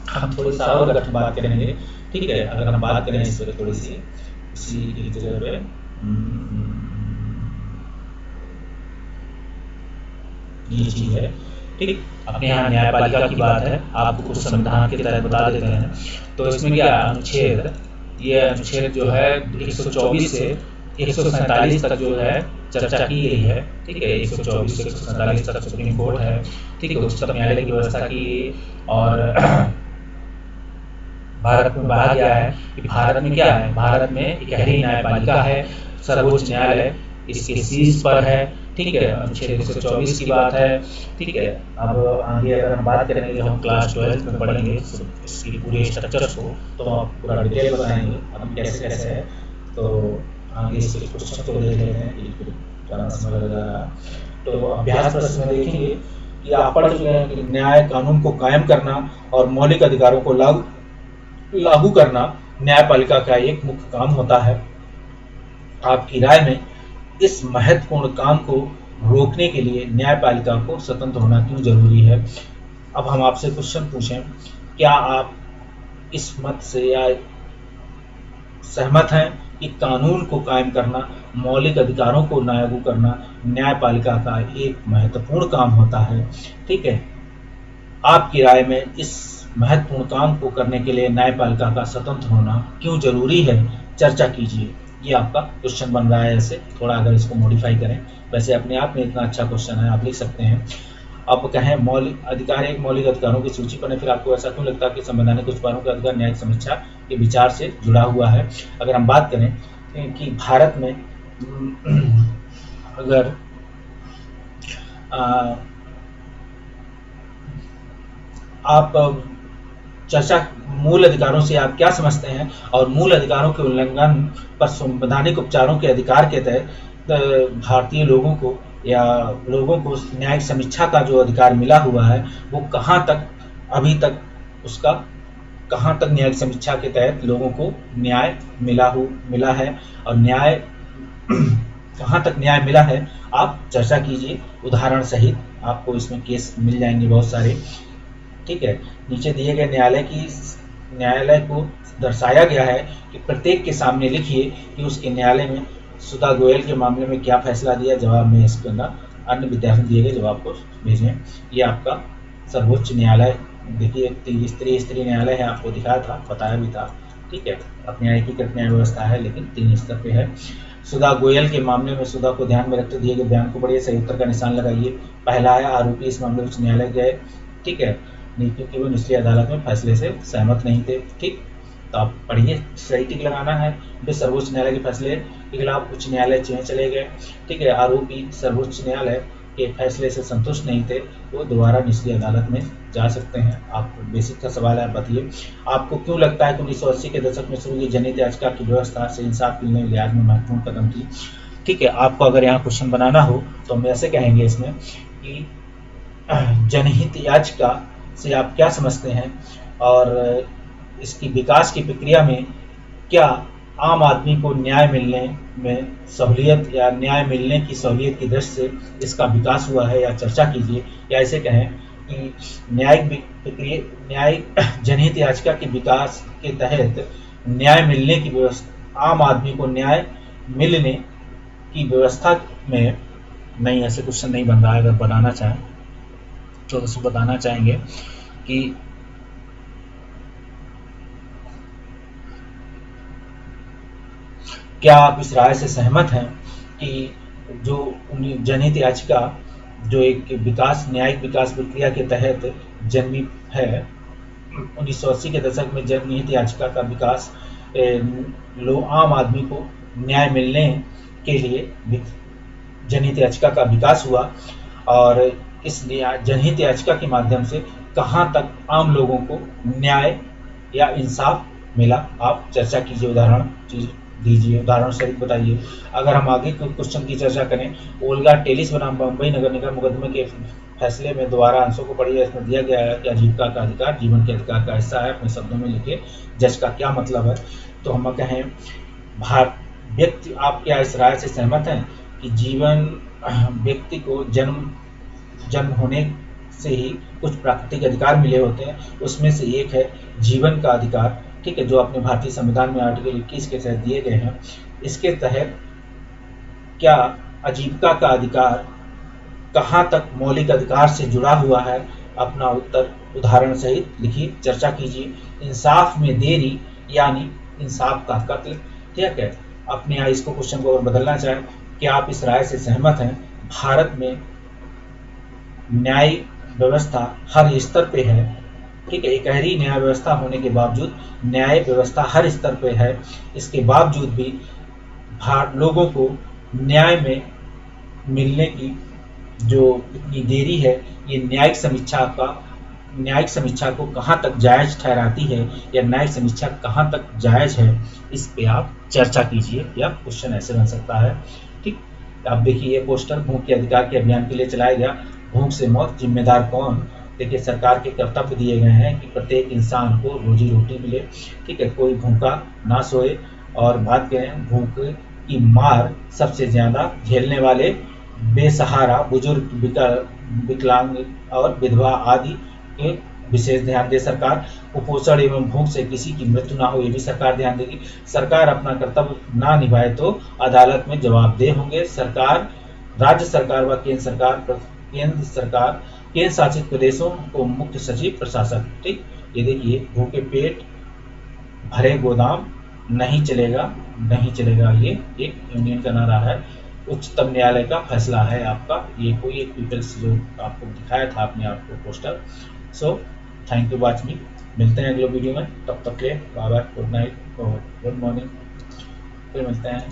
हम थोड़ी सा और अगर बात करेंगे, ठीक है, अगर हम बात करें इस पर थोड़ी सी इसी जगह पे ये चीज है, ठीक। अपने यहाँ न्यायपालिका की बात है, आपको कुछ संविधान के तहत बता देते हैं। तो इसमें क्या अनुच्छेद, ये अनुच्छेद जो है 124 से 147 तक जो है चर्चा की गई है, ठीक है। 124 से 147 तक सुप्रीम कोर्ट है, ठीक है, उच्चतम न्यायालय की व्यवस्था की। और भारत में कहा गया है कि भारत में क्या है, भारत में इकहरी न्यायपालिका है, सर्वोच्च न्यायालय इसके शीर्ष पर है, ठीक है। अनुच्छेद 124 की बात है, ठीक है। अब आगे अगर हम बात करेंगे, हम क्लास 12 में पढ़ेंगे इसकी पूरे स्ट्रक्चर्स को, तो हम पूरा डिटेल बताएंगे हम कैसे कैसे है। तो आगे इसके क्वेश्चन को देख लेते हैं, ज़्यादा समय लगेगा। तो अभ्यास प्रश्न में देखेंगे कि आप पढ़ चुके हैं कि न्याय कानून को कायम करना और मौलिक अधिकारों को लागू करना न्यायपालिका का एक मुख्य काम होता है। आपकी राय में इस महत्वपूर्ण काम को रोकने के लिए न्यायपालिका को स्वतंत्र होना क्यों जरूरी है? अब हम आपसे क्वेश्चन पूछें, क्या आप इस मत से या सहमत हैं कि कानून को कायम करना, मौलिक अधिकारों को लागू करना न्यायपालिका का एक महत्वपूर्ण काम होता है? ठीक है, आपकी राय में इस महत्वपूर्ण काम को करने के लिए न्यायपालिका का स्वतंत्र होना क्यों जरूरी है? चर्चा कीजिए। ये आपका क्वेश्चन बन रहा है, ऐसे थोड़ा अगर इसको मॉडिफाई करें, वैसे अपने आप में इतना अच्छा क्वेश्चन है, आप लिख सकते हैं। अब कहें मौलिक अधिकार, एक मौलिक अधिकारों की सूची पढ़ें, फिर आपको ऐसा क्यों लगता है कि संवैधानिक कुछ पारों का अधिकार न्यायिक समीक्षा के विचार से जुड़ा हुआ है? अगर हम बात करें कि भारत में अगर आप चर्चा मूल अधिकारों से आप क्या समझते हैं, और मूल अधिकारों के उल्लंघन पर संवैधानिक उपचारों के अधिकार के तहत भारतीय लोगों को या लोगों को न्यायिक समीक्षा का जो अधिकार मिला हुआ है वो कहाँ तक, अभी तक उसका कहाँ तक न्यायिक समीक्षा के तहत लोगों को न्याय मिला है, और न्याय कहाँ तक न्याय मिला है, आप चर्चा कीजिए उदाहरण सहित। आपको इसमें केस मिल जाएंगे बहुत सारे, ठीक है। नीचे दिए गए न्यायालय को दर्शाया गया है कि प्रत्येक के सामने लिखिए कि उसके न्यायालय में सुधा गोयल के मामले में क्या फैसला दिया। जवाब में इसके अंदर अन्य विद्यार्थी दिए गए जवाब को भेजें। ये आपका सर्वोच्च न्यायालय, देखिए त्रिस्तरीय न्यायालय है, आपको दिखाया था, बताया भी था, ठीक है। अपनी एकीकृत न्याय व्यवस्था है लेकिन 3 स्तर पे है। सुधा गोयल के मामले में सुधा को ध्यान में रखते दिए गए बयान को पढ़िए, सही उत्तर का निशान लगाइए। पहला है आरोपी इस मामले में उच्च न्यायालय गए, ठीक है, क्योंकि वो निचली अदालत में फैसले से सहमत नहीं थे, ठीक। तो आप पढ़िए, सही टिक लगाना है। वे सर्वोच्च न्यायालय के फैसले के खिलाफ उच्च न्यायालय चले गए, ठीक है। आरोपी सर्वोच्च न्यायालय के फैसले से संतुष्ट नहीं थे, वो दोबारा निचली अदालत में जा सकते हैं। आपको बेसिक का सवाल है, बताइए आपको क्यों लगता है कि 1980 के दशक में शुरू हुई जनहित याचिका की व्यवस्था से इंसाफ के लिहाज में महत्वपूर्ण कदम थी? ठीक है, आपको अगर यहाँ क्वेश्चन बनाना हो तो हम ऐसे कहेंगे इसमें कि जनहित याचिका से आप क्या समझते हैं, और इसकी विकास की प्रक्रिया में क्या आम आदमी को न्याय मिलने में सहूलियत या न्याय मिलने की सहूलियत की दृष्टि से इसका विकास हुआ है, या चर्चा कीजिए। या ऐसे कहें कि न्यायिक जनहित याचिका के विकास के तहत न्याय मिलने की व्यवस्था, आम आदमी को न्याय मिलने की व्यवस्था में, नहीं ऐसे क्वेश्चन नहीं बन रहा है। अगर बनाना चाहें तो उसको बताना चाहेंगे कि क्या आप इस राय से सहमत हैं कि जो जनहित याचिका जो एक न्यायिक विकास प्रक्रिया के तहत जन्मी है, 1980 के दशक में जनहित याचिका का विकास, आम आदमी को न्याय मिलने के लिए जनहित याचिका का विकास हुआ, और इस जनहित याचिका के माध्यम से कहाँ तक आम लोगों को न्याय या इंसाफ मिला? आप चर्चा कीजिए, उदाहरण दीजिए, उदाहरण सहित बताइए। अगर हम आगे क्वेश्चन की चर्चा करें, ओल्गा टेलिस बनाम बम्बई नगर निगम मुकदमे के फैसले में दोबारा अंशों को पढ़िए। इसमें दिया गया है कि आजीविका का अधिकार जीवन के अधिकार का हिस्सा है। अपने शब्दों में लिखिए जज का क्या मतलब है। तो हम कहें व्यक्ति, आप क्या इस राय से सहमत हैं कि जीवन व्यक्ति को जन्म होने से ही कुछ प्राकृतिक अधिकार मिले होते हैं, उसमें से एक है जीवन का अधिकार, ठीक है, जो अपने भारतीय संविधान में आर्टिकल 21 के तहत दिए गए हैं। इसके तहत क्या आजीविका का अधिकार कहाँ तक मौलिक अधिकार से जुड़ा हुआ है? अपना उत्तर उदाहरण सहित लिखिए, चर्चा कीजिए। इंसाफ में देरी यानी इंसाफ का कत्ल, ठीक है। अपने यहाँ इसको क्वेश्चन को अगर बदलना चाहें, क्या आप इस राय से सहमत हैं भारत में न्याय व्यवस्था हर स्तर पे है, ठीक है, एकहरी न्याय व्यवस्था होने के बावजूद न्याय व्यवस्था हर स्तर पे है, इसके बावजूद भी लोगों को न्याय में मिलने की जो इतनी देरी है, ये न्यायिक समीक्षा को कहाँ तक जायज ठहराती है, या न्यायिक समीक्षा कहाँ तक जायज है, इस पे आप चर्चा कीजिए। या क्वेश्चन ऐसे बन सकता है, ठीक। आप देखिए ये पोस्टर भूख के अधिकार के अभियान के लिए चलाया गया। भूख से मौत, जिम्मेदार कौन? देखिए सरकार के कर्तव्य दिए गए हैं कि प्रत्येक इंसान को रोजी रोटी मिले, ठीक है, कोई भूखा ना सोए। और बात करें भूख की मार सबसे ज्यादा झेलने वाले बेसहारा, बुजुर्ग, विकलांग और विधवा आदि के विशेष ध्यान दे सरकार। कुपोषण एवं भूख से किसी की मृत्यु ना हो, ये भी सरकार ध्यान देगी। सरकार अपना कर्तव्य ना निभाए तो अदालत में जवाबदेह होंगे। सरकार, राज्य सरकार व केंद्र शासित प्रदेशों को मुख्य सचिव प्रशासक, ठीक। ये देखिए भूखे पेट भरे गोदाम नहीं चलेगा, नहीं चलेगा, ये एक यूनियन का नारा है। उच्चतम न्यायालय का फैसला है आपका। ये कोई एक पीपल्स जो आपको दिखाया था अपने आप को poster. So thank you watch मी। मिलते हैं अगले वीडियो में, तब तक के बाय बाय, गुड नाइट और गुड मॉर्निंग, फिर मिलते हैं।